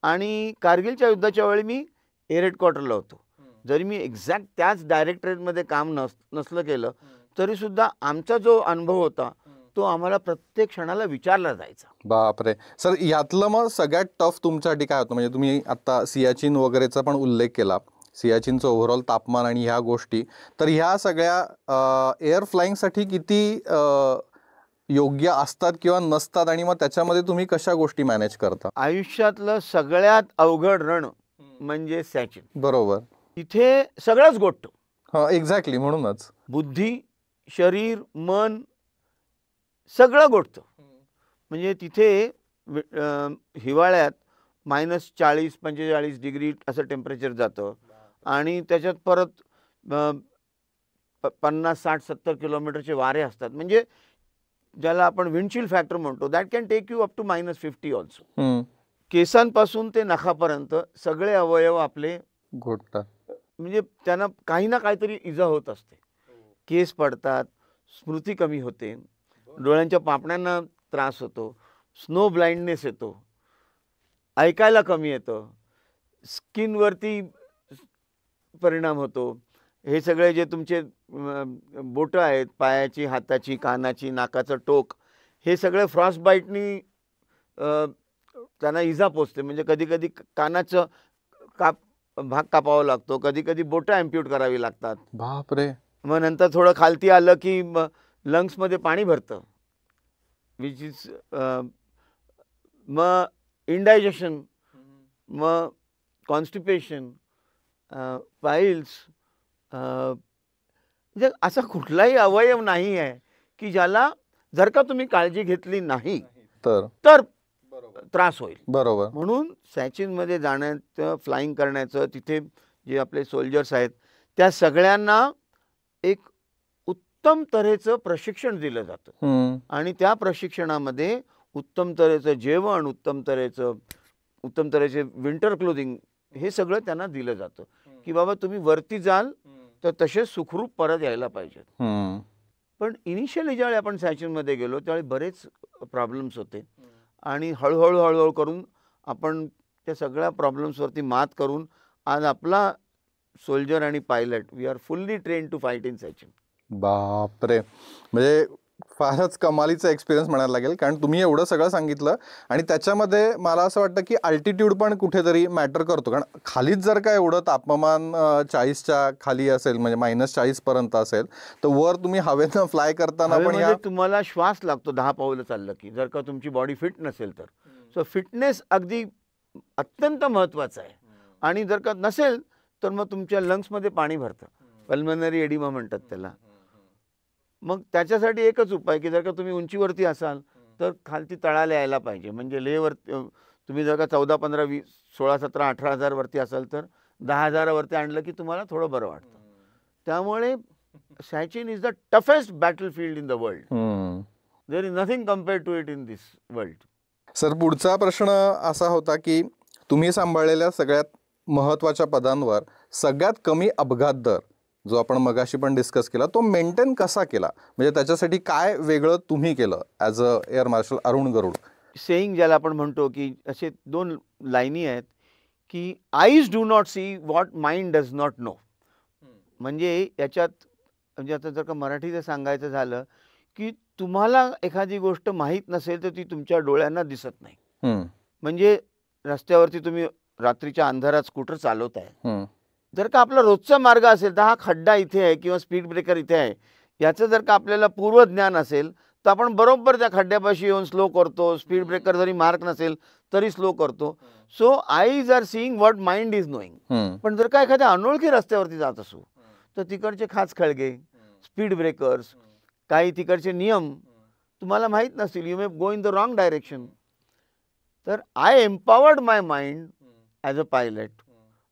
आणि कारगिलच्या युद्धाच्या वेळी मी एअर हेडक्वार्टरला होतो. जरी मी एक्झॅक्ट त्याच डायरेक्टरेटमध्ये काम नसलं केलं तरीसुद्धा आमचा जो अनुभव होता तो आम्हाला प्रत्येक क्षणाला विचारला जायचा. बापरे. सर, यातलं मग सगळ्यात टफ तुमच्यासाठी काय होतं? म्हणजे तुम्ही आता सियाचीन वगैरेचा पण उल्लेख केला, सियाचीनचं ओव्हरऑल तापमान आणि ह्या गोष्टी, तर ह्या सगळ्या एअर फ्लाईंगसाठी किती योग्य असतात किंवा नसतात आणि मग त्याच्यामध्ये तुम्ही कशा गोष्टी मॅनेज करता? आयुष्यातलं सगळ्यात अवघड रण म्हणजे सॅचिन. बरोबर. तिथे सगळंच गोठतो. हां, एक्झॅक्टली. म्हणूनच बुद्धी, शरीर, मन सगळं गोठतं. म्हणजे तिथे हिवाळ्यात -40-45 डिग्री असं टेम्परेचर जातं आणि त्याच्यात परत 50-60-70 किलोमीटरचे वारे असतात. म्हणजे ज्याला आपण विंडशील फॅक्टर म्हणतो, that can take you up to -50 also. केसांपासून ते नखापर्यंत सगळे अवयव आपले गोठतात. म्हणजे त्यांना काही ना काहीतरी इजा होत असते. केस पडतात, स्मृती कमी होते, डोळ्यांच्या पापण्यांना त्रास होतो, स्नो ब्लाइंडनेस येतो, ऐकायला कमी येतं, स्किनवरती परिणाम होतो. हे सगळे जे तुमचे बोटं आहेत, पायाची, हाताची, कानाची, नाकाचं टोक, हे सगळे फ्रॉस्ट बाईटनी त्यांना इजा पोचते. म्हणजे कधीकधी कानाचं भाग कापावा लागतो, कधीकधी बोटं ॲम्प्यूट करावी लागतात. बापरे. मग नंतर थोडं खालती आलं की लंग्समध्ये पाणी भरतं, विच इज मग इंडायजेशन, मग कॉन्स्टिपेशन, पाईल्स. म्हणजे असा कुठलाही अवयव नाही आहे की ज्याला जर का तुम्ही काळजी घेतली नाही तर त्रास होईल. बरोबर. म्हणून सॅचिनमध्ये जाण्याचं, फ्लाईंग करण्याचं, तिथे जे आपले सोल्जर्स आहेत त्या सगळ्यांना एक उत्तम तऱ्हेचं प्रशिक्षण दिलं जातं. आणि त्या प्रशिक्षणामध्ये उत्तम तऱ्हेचं जेवण, उत्तम तऱ्हेचे विंटर क्लोथिंग, हे सगळं त्यांना दिलं जातं की बाबा तुम्ही वरती जाल तर तसे सुखरूप परत यायला पाहिजेत. पण इनिशियली ज्यावेळी आपण सॅचिनमध्ये गेलो त्यावेळी बरेच प्रॉब्लेम्स होते आणि हळूहळू करून आपण त्या सगळ्या प्रॉब्लेम्सवरती मात करून आज आपला सोल्जर आणि pilot, we are fully train to fight in Siachen. बापरे. म्हणजे फारच कमालीचा एक्सपिरियन्स म्हणायला लागेल, कारण तुम्ही एवढं सगळं सांगितलं आणि त्याच्यामध्ये मला असं वाटतं की अल्टिट्यूड पण कुठेतरी मॅटर करतो. कारण खालीच जर का एवढं तापमान 40च्या खाली असेल, म्हणजे -40 पर्यंत असेल, तर वर तुम्ही हवेनं फ्लाय करताना पण तुम्हाला श्वास लागतो 10 पावलं चाललं की, जर का तुमची बॉडी फिट नसेल तर. सो फिटनेस अगदी अत्यंत महत्त्वाचं आहे. आणि जर का नसेल तर मग तुमच्या लंग्समध्ये पाणी भरतं, पल्मनरी एडिमा म्हणतात त्याला. मग त्याच्यासाठी एकच उपाय की जर का तुम्ही उंचीवरती असाल तर खालती तळाला यायला पाहिजे. म्हणजे लेहवर तुम्ही जर का 14, 15, 20, 16, 17, 18,000 वरती असाल तर 10,000 वरती आणलं की तुम्हाला थोडं बरं वाटतं. त्यामुळे Siachen is the toughest battlefield in the world. There is nothing compared to it in this world. Sir, पुढचा प्रश्न असा होता की तुम्ही सांभाळलेल्या सगळ्यात महत्त्वाच्या पदांवर सगळ्यात कमी अपघात दर जो आपण मगाशी पण डिस्कस केला तो मेंटेन कसा केला, म्हणजे त्याच्यासाठी काय वेगळं तुम्ही केलं as a air marshal Arun Garud? Saying ज्याला आपण म्हणतो की असे 2 लाईनी आहेत की eyes do not see what mind does not know. म्हणजे याच्यात म्हणजे आता जर का मराठीत सांगायचं झालं की तुम्हाला एखादी गोष्ट माहीत नसेल तर ती तुमच्या डोळ्यांना दिसत नाही. म्हणजे रस्त्यावरती तुम्ही रात्रीच्या अंधारात स्कूटर चालवताय, जर का आपला रोजचा मार्ग असेल तर हा खड्डा इथे आहे किंवा स्पीड ब्रेकर इथे आहे याचं जर का आपल्याला पूर्वज्ञान असेल तर आपण बरोबर त्या खड्ड्यापाशी येऊन स्लो करतो. स्पीड ब्रेकर जरी मार्क नसेल तरी स्लो करतो. So eyes are seeing what mind is knowing. पण जर का एखाद्या अनोळखी रस्त्यावरती जात असू तर तिकडचे खाच खळगे, स्पीड ब्रेकर्स, काही तिकडचे नियम तुम्हाला माहीत नसतील. You may go in the wrong direction. तर I empowered my mind as a pilot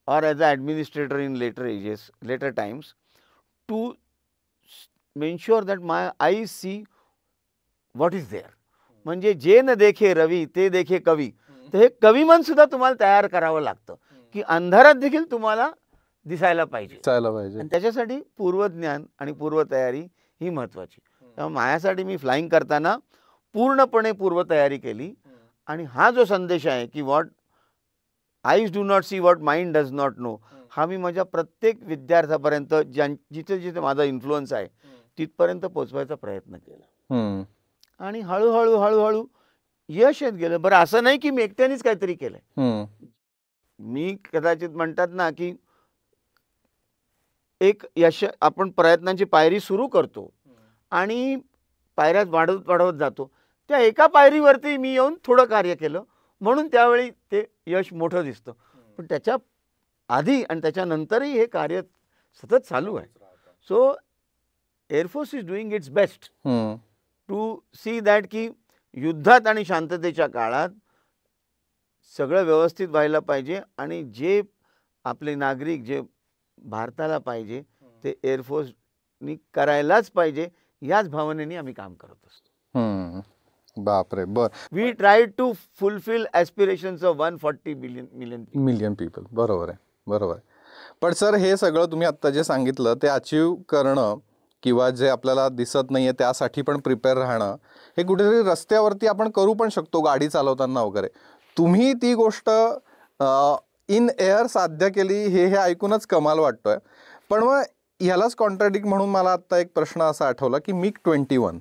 or as an administrator in later times to ensure that my eyes see what is there. म्हणजे जे न देखे रवी ते देखे कवी. तर हे कविमन सुद्धा तुम्हाला तयार करावं लागतं की अंधारात देखील तुम्हाला दिसायला पाहिजे. आणि त्याच्यासाठी पूर्वज्ञान आणि पूर्वतयारी ही महत्त्वाची. त्यामुळे माझ्यासाठी मी फ्लाईंग करताना पूर्णपणे पूर्वतयारी केली. आणि हा जो संदेश आहे की what eyes do not see what mind does not no, हा मी माझ्या प्रत्येक विद्यार्थ्यापर्यंत जिथे जिथे माझा इन्फ्लुअन्स आहे तिथपर्यंत पोचवायचा प्रयत्न केला. आणि हळूहळू यश येत गेलं. बरं, असं नाही की मी एकट्यानेच काहीतरी केलंय. मी कदाचित म्हणतात ना की एक यश आपण प्रयत्नांची पायरी सुरू करतो आणि पायऱ्यात वाढवत जातो. त्या एका पायरीवरती मी येऊन थोडं कार्य केलं म्हणून त्यावेळी ते यश मोठं दिसतं. पण त्याच्या आधी आणि त्याच्यानंतरही हे कार्य सतत चालू आहे. So air force is doing its best to see that की युद्धात आणि शांततेच्या काळात सगळं व्यवस्थित व्हायला पाहिजे आणि जे आपले नागरिक जे भारताला पाहिजे ते एअरफोर्सनी करायलाच पाहिजे याच भावनेने आम्ही काम करत असतो. बापरे. बर, we try to fulfil aspirations of 140 million people. बरोबर आहे. पण सर, हे सगळं तुम्ही आत्ता जे सांगितलं ते अचीव करणं किंवा जे आपल्याला दिसत नाहीये त्यासाठी पण प्रिपेअर राहणं हे कुठेतरी रस्त्यावरती आपण करू पण शकतो गाडी चालवताना वगैरे. तुम्ही ती गोष्ट इन एअर साध्य केली हे ऐकूनच कमाल वाटतोय. पण मग ह्यालाच कॉन्ट्राडिक्ट म्हणून मला आत्ता एक प्रश्न असा आठवला की MiG-21,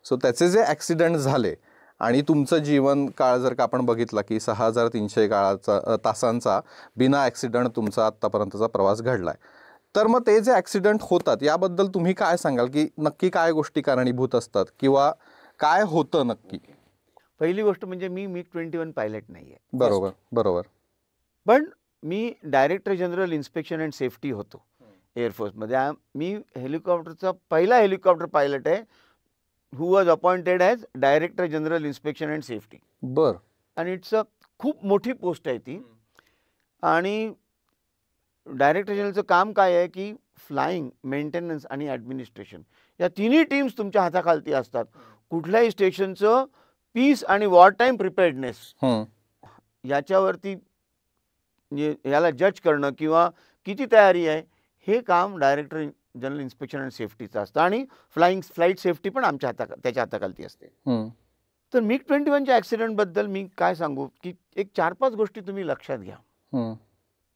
सो त्याचे जे ॲक्सिडेंट झाले आणि तुमचं जीवन काळ जर का आपण बघितला की 6,300 तासांचा बिना ॲक्सिडेंट तुमचा आत्तापर्यंतचा प्रवास घडलाय, तर मग ते जे ॲक्सिडेंट होतात याबद्दल तुम्ही काय सांगाल की नक्की काय गोष्टी कारणीभूत असतात किंवा काय होतं नक्की? पहिली गोष्ट म्हणजे मी MiG-21 पायलट नाही आहे. बरोबर. पण मी director general inspection and safety होतो एअरफोर्समध्ये. मी हेलिकॉप्टरचा पहिला हेलिकॉप्टर पायलट आहे who was appointed as Director General Inspection and Safety. आणि इट्स अ खूप मोठी पोस्ट आहे ती. आणि डायरेक्टर जनरलचं काम काय आहे की फ्लाईंग, मेंटेनन्स आणि ॲडमिनिस्ट्रेशन या तिन्ही टीम्स तुमच्या हाताखालती असतात. कुठल्याही स्टेशनचं पीस आणि वॉर टाईम प्रिपेअर्डनेस याच्यावरती याला जज करणं किंवा किती तयारी आहे हे काम डायरेक्टर जनरल इन्स्पेक्शन अँड सेफ्टीचं असतं. आणि फ्लाईट सेफ्टी पण त्याच्या हाताखालती असते. तर MiG-21च्या ॲक्सिडेंटबद्दल मी काय सांगू की एक 4-5 गोष्टी तुम्ही लक्षात घ्या.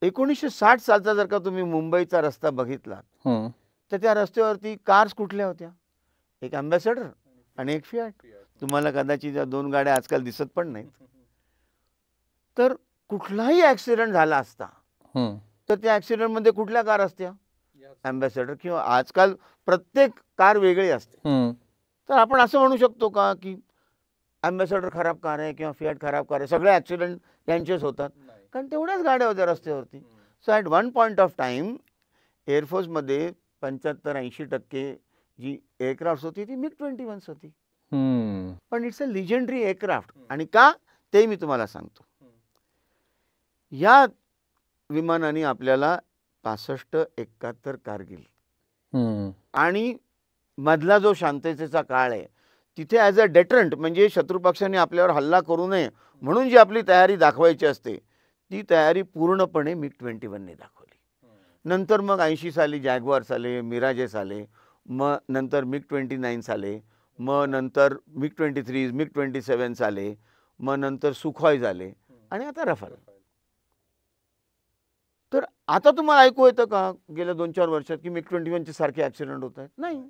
1960 सालचा जर का तुम्ही मुंबईचा रस्ता बघितलात तर त्या रस्त्यावरती कार्स कुठल्या होत्या? एक ॲम्बॅसेडर आणि एक फियाट. तुम्हाला कदाचित या 2 गाड्या आजकाल दिसत पण नाहीत. तर कुठलाही ॲक्सिडेंट झाला असता तर त्या ॲक्सिडेंटमध्ये कुठल्या कार असत्या? ॲम्बॅसेडर. किंवा आजकाल प्रत्येक कार वेगळी असते. तर आपण असं म्हणू शकतो का की ॲम्बॅसेडर खराब कार आहे किंवा फियाट खराब कार आहे, सगळे ॲक्सिडेंट यांचेच होतात? कारण तेवढ्याच गाड्या होत्या रस्त्यावरती. So at one point of time एअरफोर्समध्ये 75-80% जी एअरक्राफ्ट होती ती MiG-21 होती. हम्म. पण इट्स अ लिजेंडरी एअरक्राफ्ट. आणि का ते मी तुम्हाला सांगतो. या विमानाने आपल्याला 65-71 कारगिल हम्म. आणि मधला जो शांततेचा काळ आहे तिथे ॲज अ डेटरंट म्हणजे शत्रुपक्षाने आपल्यावर हल्ला करू नये म्हणून जी आपली तयारी दाखवायची असते ती तयारी पूर्णपणे MiG-21ने दाखवली. नंतर मग 80 साली जॅग्वार्स आले, मिराजेस आले, मग नंतर MiG-29 आले, मग नंतर MiG-23, MiG-27 आले, मग नंतर सुखॉईज आले आणि आता रफाल. तर आता तुम्हाला ऐकू येतं का गेल्या 2-4 वर्षात की MiG-21 सारखे ॲक्सिडेंट होत आहेत? नाही.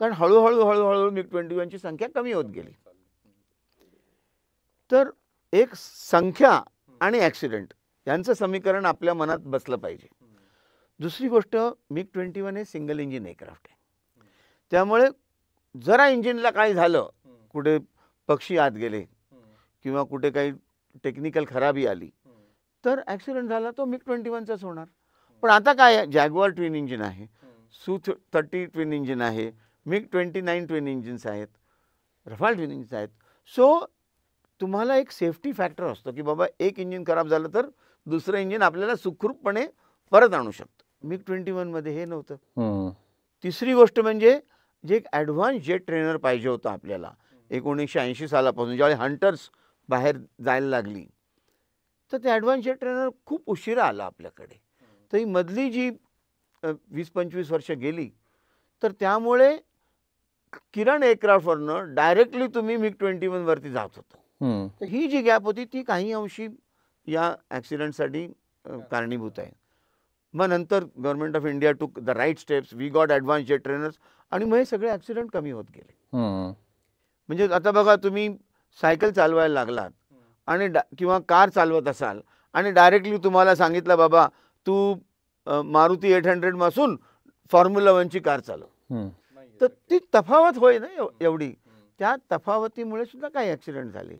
कारण हळूहळू MiG-21 संख्या कमी होत गेली. तर एक संख्या आणि ॲक्सिडेंट यांचं समीकरण आपल्या मनात बसलं पाहिजे. दुसरी गोष्ट MiG-21 हे सिंगल इंजिन एअरक्राफ्ट आहे. त्यामुळे जरा इंजिनला काही झालं, कुठे पक्षी आत गेले किंवा कुठे काही टेक्निकल खराबी आली तर ॲक्सिडेंट झाला तो MiG-21चाच होणार. पण आता काय आहे, जॅग्वार ट्विन इंजिन आहे, Su-30 ट्विन इंजिन आहे, MiG-29 ट्विन इंजिन्स आहेत, रफाल ट्विन इंजिन्स आहेत. सो तुम्हाला एक सेफ्टी फॅक्टर असतो की बाबा एक इंजिन खराब झालं तर दुसरं इंजिन आपल्याला सुखरूपपणे परत आणू शकतं. MiG-21 मध्ये हे नव्हतं. तिसरी गोष्ट म्हणजे जे एक ॲडव्हान्स जेट ट्रेनर पाहिजे होतं आपल्याला 1980 सालापासून ज्यावेळी हंटर्स बाहेर जायला लागली तर ते ॲडव्हान्स जेट ट्रेनर खूप उशिरा आला आपल्याकडे. तर ही मधली जी 20-25 वर्ष गेली तर त्यामुळे किरण एअरक्राफ्टवरनं डायरेक्टली तुम्ही MiG-21 वरती जात होतो. तर ही जी गॅप होती ती काही अंशी या ॲक्सिडेंटसाठी कारणीभूत आहे. मग नंतर government of India took the right steps, we got advanced jet trainers आणि मग हे सगळे ॲक्सिडेंट कमी होत गेले. म्हणजे आता बघा तुम्ही सायकल चालवायला लागलात आणि किंवा कार चालवत असाल आणि डायरेक्टली तुम्हाला सांगितलं बाबा तू मारुती 800 पासून फॉर्म्युला 1ची कार चालव, तर ती तफावत होय ना एवढी. त्या तफावतीमुळे सुद्धा काही ॲक्सिडेंट झाले,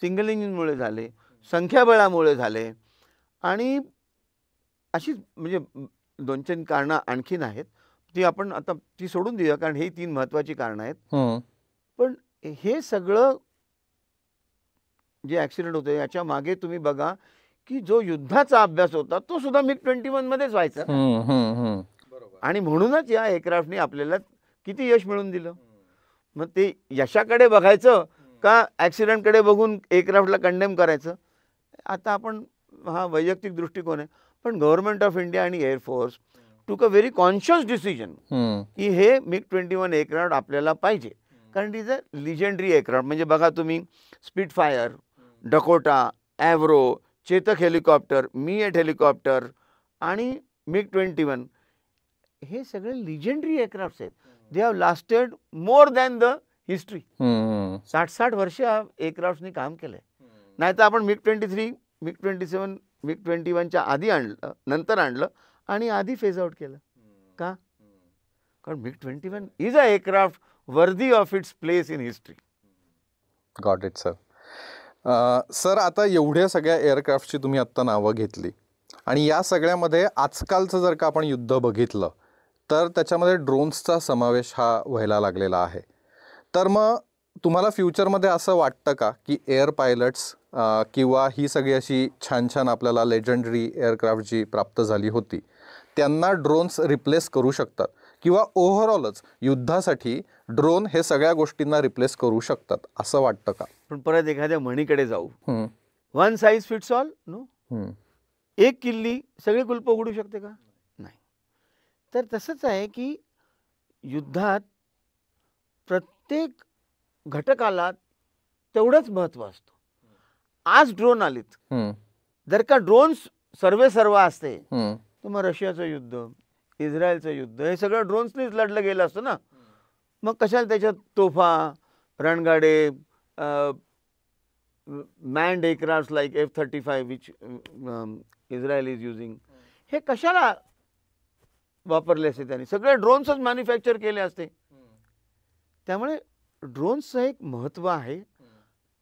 सिंगल इंजिनमुळे झाले, संख्याबळामुळे झाले आणि अशीच म्हणजे 2-3 कारणं आणखीन आहेत ती आपण आता ती सोडून देऊया कारण ही 3 महत्त्वाची कारणं आहेत. पण हे सगळं जे ॲक्सिडेंट होते याच्या मागे तुम्ही बघा की जो युद्धाचा अभ्यास होता तो सुद्धा MiG-21 मध्येच व्हायचा. आणि म्हणूनच या एअरक्राफ्टने आपल्याला किती यश मिळवून दिलं. मग ते यशाकडे बघायचं का ॲक्सिडेंटकडे बघून एअरक्राफ्टला कंडेम करायचं, आता आपण हा वैयक्तिक दृष्टिकोन आहे. पण गव्हर्नमेंट ऑफ इंडिया आणि एअरफोर्स टूक अ व्हेरी कॉन्शियस डिसिजन की हे MiG-21 एअरक्राफ्ट आपल्याला पाहिजे कारण it is a legendary aircraft. म्हणजे बघा तुम्ही स्पीटफायर, डकोटा, ॲव्रो, चेतक हेलिकॉप्टर, मी-8 हेलिकॉप्टर आणि MiG-21 हे सगळे लिजेंडरी एअरक्राफ्ट्स आहेत. They have lasted more than the history. 60-60 वर्ष एअरक्राफ्टनी काम केलंय. नाही तर आपण MiG-23, MiG-27, MiG-21च्या आधी आणलं, नंतर आणलं आणि आधी फेज आउट केलं. का? कारण MiG-21 is a aircraft worthy of its place in history. Got it sir. Sir आता एवढ्या सगळ्या एअरक्राफ्टची तुम्ही आत्ता नावं घेतली आणि या सगळ्यामध्ये आजकालचं जर का आपण युद्ध बघितलं तर त्याच्यामध्ये ड्रोन्सचा समावेश हा व्हायला लागलेला आहे. तर मग तुम्हाला फ्युचरमध्ये असं वाटतं का की एअर पायलट्स किंवा ही सगळी अशी छान छान आपल्याला लेजंडरी एअरक्राफ्ट जी प्राप्त झाली होती त्यांना ड्रोन्स रिप्लेस करू शकतात किंवा ओव्हरऑलच युद्धासाठी ड्रोन हे सगळ्या गोष्टींना रिप्लेस करू शकतात असं वाटतं का? पण परत एखाद्या म्हणीकडे जाऊ, one size fits all know. एक किल्ली सगळे कुलप उघडू शकते का? नाही. तर तसंच आहे की युद्धात प्रत्येक घटकाला तेवढंच महत्त्व असतं. आज ड्रोन आलीत, जर का ड्रोन्स सर्व असते तर मग रशियाचं युद्ध, इस्रायलचं युद्ध हे सगळं ड्रोन्सनीच लढलं गेलं असतं ना. मग कशाला त्याच्यात तोफा, रणगाडे, manned aircraft like F-35 which Israel is using, हे कशाला वापरले असते त्यांनी? सगळे ड्रोन्सच मॅन्युफॅक्चर केले असते. त्यामुळे ड्रोन्सचं एक महत्त्व आहे,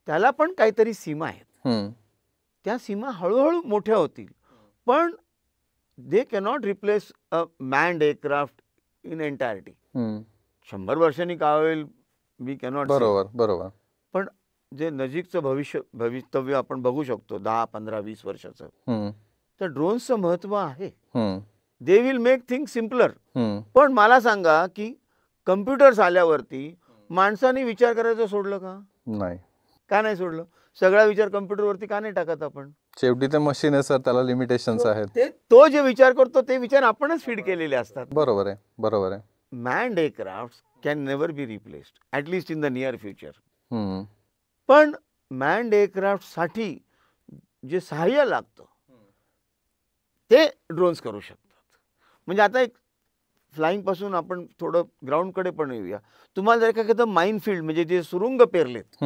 त्याला पण काहीतरी सीमा आहेत. त्या सीमा हळूहळू मोठ्या होतील पण they cannot replace a manned aircraft in entirety. 100 वर्षांनी का होईल वी कॅनॉट. बरोबर बरोबर. पण जे नजीकचं भवितव्य आपण बघू शकतो 10, 15, 20 वर्षाचं, तर ड्रोन्सचं महत्व आहे. They will make things simpler. पण मला सांगा की कम्प्युटर्स आल्यावरती माणसाने विचार करायचं सोडलं का? नाही. का नाही सोडलं? सगळा विचार कम्प्युटरवरती का नाही टाकत आपण? शेवटी ते मशीन आहे सर, त्याला लिमिटेशन्स आहेत. तो जे विचार करतो ते विचार आपणच फीड केलेले असतात. बरोबर आहे बरोबर आहे. Manned aircraft can never be replaced at least in the near future. पण मॅन्ड एअरक्राफ्टसाठी जे सहाय्य लागतं ते ड्रोन्स करू शकतात. म्हणजे आता एक फ्लाईंगपासून आपण थोडं ग्राउंडकडे पण येऊया. तुम्हाला जर का एखादं माइन फील्ड म्हणजे जे सुरुंग पेरलेत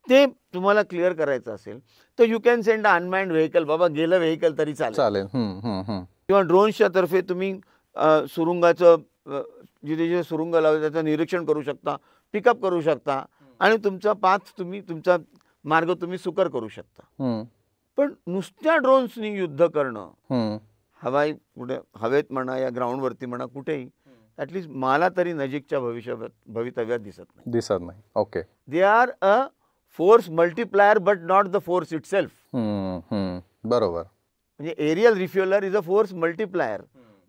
ते तुम्हाला क्लिअर करायचं असेल तर you can send a unmanned vehicle. बाबा गेलं व्हेकल तरी चालेल. किंवा ड्रोन्सच्या तर्फे तुम्ही सुरुंगाचं जिथे जिथे सुरुंग लावले त्याचं निरीक्षण करू शकता, पिकअप करू शकता आणि तुमचा पाथ तुमचा मार्ग तुम्ही सुकर करू शकता. पण नुसत्या ड्रोन्सनी युद्ध करणं कुठे हवेत म्हणा या ग्राउंडवरती म्हणा कुठेही ॲटलिस्ट मला तरी नजीकच्या भवितव्यात दिसत नाही. Okay. They are a force multiplier but not the force itself. बरोबर. म्हणजे aerial refueller is a force multiplier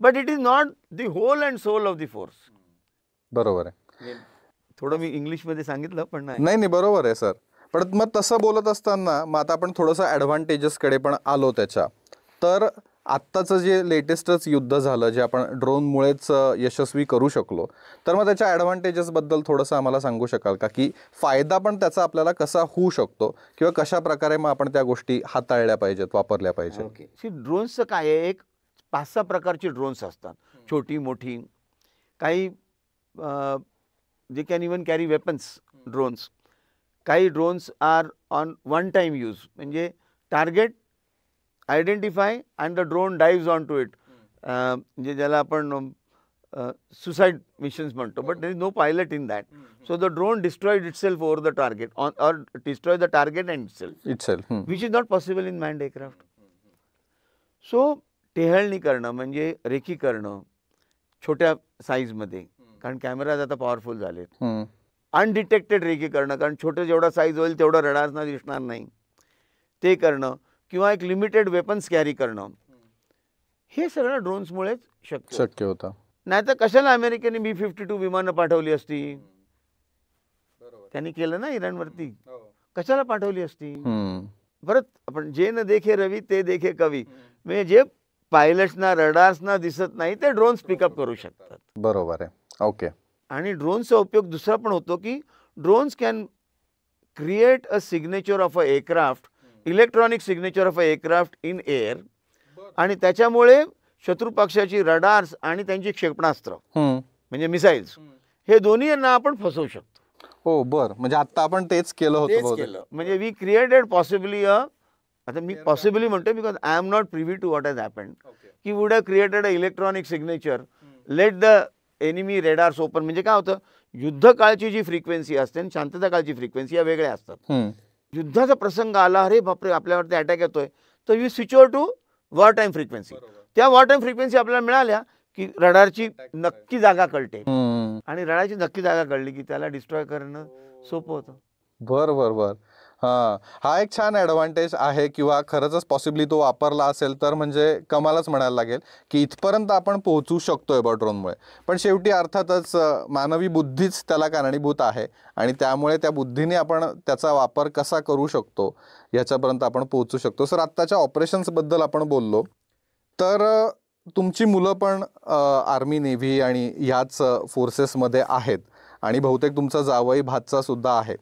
but it is not the whole and soul of the force. बरोबर आहे. थोडं मी इंग्लिशमध्ये सांगितलं पण नाही बरोबर आहे सर. पण मग तसं बोलत असताना मग आता आपण थोडंसं ॲडव्हान्टेजेसकडे पण आलो त्याच्या. तर आत्ताचं जे लेटेस्टच युद्ध झालं जे आपण ड्रोनमुळेच यशस्वी करू शकलो, तर मग त्याच्या ॲडव्हान्टेजेसबद्दल थोडंसं आम्हाला सांगू शकाल का, की फायदा पण त्याचा आपल्याला कसा होऊ शकतो किंवा कशा प्रकारे मग आपण त्या गोष्टी हाताळल्या पाहिजेत, वापरल्या पाहिजेत? ओके. ड्रोन्सचं काय आहे, एक 5-6 प्रकारची ड्रोन्स असतात, छोटी मोठी. काही they can even carry weapons drones. काही drones are on one time use, म्हणजे target identify and the drone dives on to it. म्हणजे ज्याला आपण सुसाइड मिशन्स म्हणतो, but there is no pilot in that. So the drone destroyed itself over the target or destroy the target and itself which is not possible in manned aircraft. So टेहळणी करणं म्हणजे रेखी करणं छोट्या साईजमध्ये, कारण cameras आता पॉवरफुल झालेत. अनडिटेक्टेड रेखी करणं, कारण छोटं जेवढा साईज होईल तेवढं रडार्सना दिसणार नाही, ते करणं. किंवा एक लिमिटेड वेपन्स कॅरी करणं, हे सगळं ड्रोन्समुळेच शक्य होतं. नाही तर कशाला अमेरिकेने B-52 विमानं पाठवली असती? त्यांनी केलं ना इराणवरती. कशाला पाठवली असती? परत आपण जे न देखे रवी ते देखे कवी, म्हणजे जे पायलट्सना रडार्सना दिसत नाही ते ड्रोन्स पिकअप करू शकतात. बरोबर आहे. ओके. आणि ड्रोनचा उपयोग दुसरा पण होतो की drones can create a signature of a aircraft, electronic signature of a aircraft in air. आणि त्याच्यामुळे शत्रू पक्षाची रडार्स आणि त्यांची क्षेपणास्त्र म्हणजे मिसाईल्स हे दोन्ही यांना आपण फसवू शकतो. हो बर. म्हणजे आता आपण तेच केलं होतं. म्हणजे वी क्रिएटेड पॉसिबली आता मी पॉसिबली म्हणतो because I am not privy to what has happened, की would have created a electronic signature, let the enemy radars open. म्हणजे काय होतं, युद्धकाळची जी फ्रिक्वेन्सी असते आणि शांतता काळची फ्रिक्वेन्सी या वेगळ्या असतात. युद्धाचा प्रसंग आला, अरे बापरे आपल्यावरती अटॅक येतोय, तर we switch over to war time frequency. त्या वॉर टाइम फ्रिक्वेन्सी आपल्याला मिळाल्या की रडारची नक्की जागा कळते, आणि रडारची नक्की जागा कळली की त्याला डिस्ट्रॉय करणं सोपं होतं. बर. हा एक छान ॲडव्हान्टेज आहे, किंवा खरंच पॉसिबली तो वापरला असेल तर म्हणजे कमालच म्हणायला लागेल की इथपर्यंत आपण पोहोचू शकतोय ड्रोनमुळे. पण शेवटी अर्थातच मानवी बुद्धीच त्याला कारणीभूत आहे, आणि त्यामुळे त्या बुद्धीने आपण त्याचा वापर कसा करू शकतो याच्यापर्यंत आपण पोहोचू शकतो. सर आत्ताच्या ऑपरेशन्सबद्दल आपण बोललो, तर तुमची मुलं पण आर्मी, नेव्ही आणि ह्याच फोर्सेसमध्ये आहेत, आणि बहुतेक तुमचा जावई भाचा सुद्धा आहे.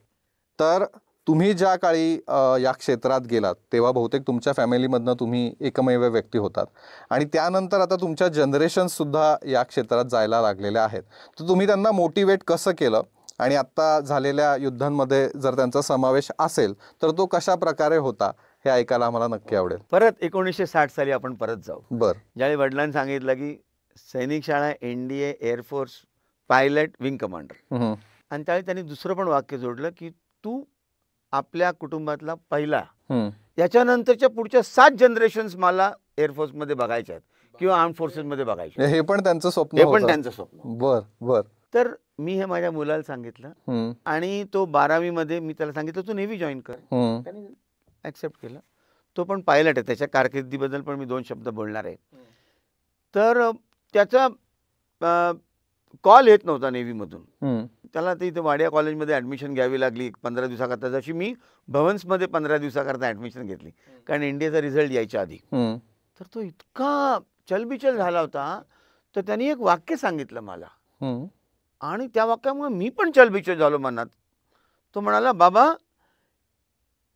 तर तुम्ही ज्या काळी या क्षेत्रात गेलात तेव्हा बहुतेक तुमच्या फॅमिलीमधनं तुम्ही एकमेव व्यक्ती होतात, आणि त्यानंतर आता तुमच्या जनरेशन्ससुद्धा या क्षेत्रात जायला लागलेल्या आहेत. तर तुम्ही त्यांना मोटिवेट कसं केलं, आणि आत्ता झालेल्या युद्धांमध्ये जर त्यांचा समावेश असेल तर तो कशा प्रकारे होता हे ऐकायला आम्हाला नक्की आवडेल. परत 1960 साली आपण परत जाऊ. बरं. ज्यावेळी वडिलांनी सांगितलं की सैनिक शाळा, NDA, air force, pilot, wing commander, आणि त्यावेळी त्यांनी दुसरं पण वाक्य जोडलं की तू आपल्या कुटुंबातला पहिला, याच्यानंतरच्या पुढच्या 7 जनरेशन्स मला एअरफोर्समध्ये बघायच्या आहेत किंवा आर्म फोर्सेसमध्ये बघायचे. हे पण त्यांचं स्वप्न. हे पण त्यांचं स्वप्न. बर. तर मी हे माझ्या मुलाला सांगितलं हम्म, आणि तो 12वी मध्ये मी त्याला सांगितलं तू नेव्ही जॉईन कर. हम्म, त्याने ॲक्सेप्ट केलं. तो पण पायलट आहे. त्याच्या कारकिर्दीबद्दल पण मी 2 शब्द बोलणार आहे. तर त्याचा कॉल येत नव्हता नेव्हीमधून. हम्म, त्याला ते इथे वाडिया कॉलेजमध्ये ॲडमिशन घ्यावी लागली 15 दिवसाकरता, जशी मी भवन्समध्ये 15 दिवसाकरता ॲडमिशन घेतली, कारण इंडियाचा रिझल्ट यायच्या आधी. हम्म, तर तो इतका चलबिचल झाला होता, तर त्यांनी एक वाक्य सांगितलं मला हम्म. आणि त्या वाक्यामुळे मी पण चलबिचल झालो मनात. तो म्हणाला, बाबा,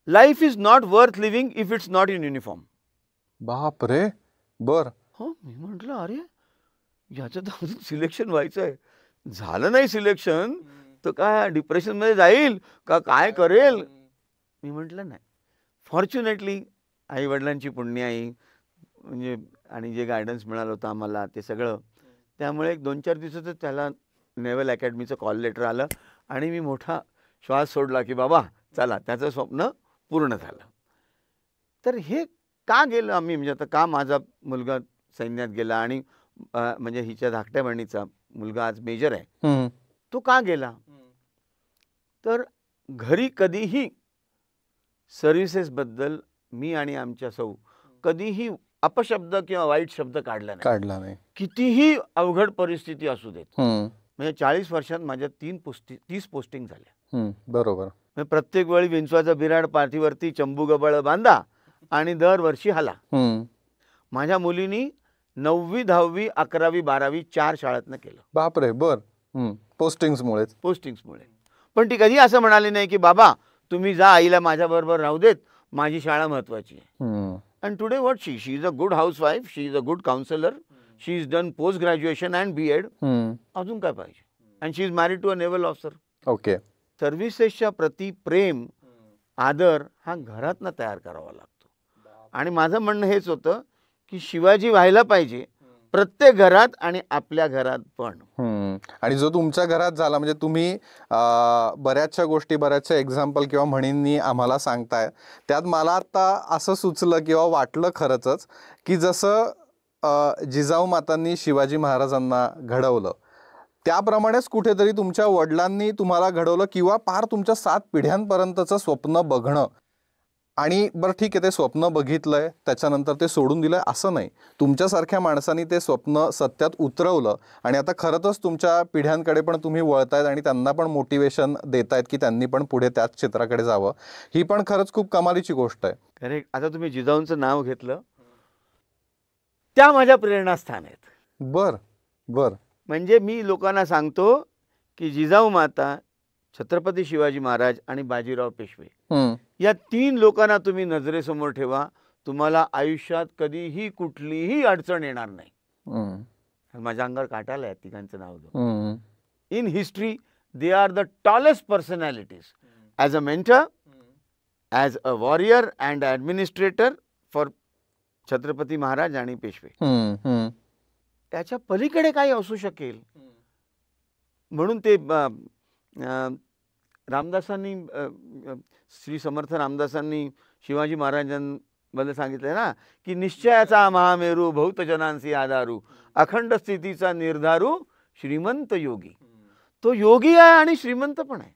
life is not worth living if it's not in uniform. बाप रे. बर. हो, मी म्हटलं, अरे याचं तर अजून सिलेक्शन व्हायचं आहे. झालं नाही सिलेक्शन तर काय डिप्रेशनमध्ये जाईल का काय करेल. मी म्हटलं नाही. फॉर्च्युनेटली आईवडिलांची पुण्याई म्हणजे आणि जे गायडन्स मिळालं होतं आम्हाला ते सगळं, त्यामुळे एक 2-4 दिवसातच त्याला नेव्हल अकॅडमीचं कॉल लेटर आलं आणि मी मोठा श्वास सोडला की बाबा चला त्याचं स्वप्न पूर्ण झालं. तर हे का गेलं आम्ही, म्हणजे आता का माझा मुलगा सैन्यात गेला आणि म्हणजे हिच्या धाकट्या बहिणीचा मुलगा आज मेजर आहे, हम्म, तो का गेला. तर घरी कधीही सर्व्हिसेसबद्दल मी आणि आमच्या सौ कधीही अपशब्द किंवा वाईट शब्द काढला नाही. काढला नाही. कितीही अवघड परिस्थिती असू देत. हम्म, म्हणजे 40 वर्षात माझ्या 30 पोस्टिंग झाल्या. हम्म, बरोबर. म्हणजे प्रत्येक वेळी विंचवाचा बिराड पाठीवरती चंबू गबळ बांधा आणि दरवर्षी हाला. हम्म. माझ्या मुलीनी 9वी 10वी 11वी 12वी 4 शाळातनं केलं बापरे. बर. पोस्टिंग्समुळेच. पोस्टिंग्समुळे. पण ती कधी असं म्हणाली नाही की बाबा तुम्ही जा, आईला माझ्याबरोबर राहू देत, माझी शाळा महत्वाची आहे. Hmm, and today what she is a good housewife, she is a good counsellor, she is done post graduation and BEd. हम्म. अजून काय पाहिजे. And she is married to a naval officer. Okay. सर्व्हिसेसच्या प्रति प्रेम आदर हा घरातनं तयार करावा लागतो. आणि माझं म्हणणं हेच होतं की शिवाजी व्हायला पाहिजे प्रत्येक घरात आणि आपल्या घरात पण. आणि जो तुमच्या घरात झाला, म्हणजे तुम्ही बऱ्याचशा गोष्टी, बऱ्याचशा एक्झाम्पल किंवा म्हणींनी आम्हाला सांगताय, त्यात मला आता असं सुचलं किंवा वाटलं खरंच की जसं जिजाऊ मातांनी शिवाजी महाराजांना घडवलं, त्याप्रमाणेच कुठेतरी तुमच्या वडिलांनी तुम्हाला घडवलं किंवा पार तुमच्या 7 पिढ्यांपर्यंतचं स्वप्न बघणं. आणि बरं ठीक आहे, ते स्वप्न बघितलंय त्याच्यानंतर ते सोडून दिलंय असं नाही. तुमच्यासारख्या माणसांनी ते स्वप्न सत्यात उतरवलं आणि आता खरंच तुमच्या पिढ्यांकडे पण तुम्ही वळतायत आणि त्यांना पण मोटिवेशन देतायत की त्यांनी पण पुढे त्याच क्षेत्राकडे जावं. ही पण खरंच खूप कमालीची गोष्ट आहे. करेक्ट. आता तुम्ही जिजाऊंचं नाव घेतलं, त्या माझ्या प्रेरणास्थान आहेत. बर बर. म्हणजे मी लोकांना सांगतो की जिजाऊ माता, छत्रपती शिवाजी महाराज आणि बाजीराव पेशवे या 3 लोकांना तुम्ही नजरेसमोर ठेवा, तुम्हाला आयुष्यात कधीही कुठलीही अडचण येणार नाही. माझ्या अंगावर काटा आलाय तिघांचं नाव घेऊन. In history they are the tallest personalities as a mentor, as a warrior and administrator for Chhatrapati Maharaj आणि पेशवे. त्याच्या पलीकडे काही असू शकेल. म्हणून ते रामदासांनी, श्री समर्थ रामदासांनी शिवाजी महाराजांबद्दल सांगितलं ना की निश्चयाचा महामेरू बहुतजनांसी आधारू, अखंड स्थितीचा निर्धारू श्रीमंत योगी. तो योगी आहे आणि श्रीमंत पण आहे.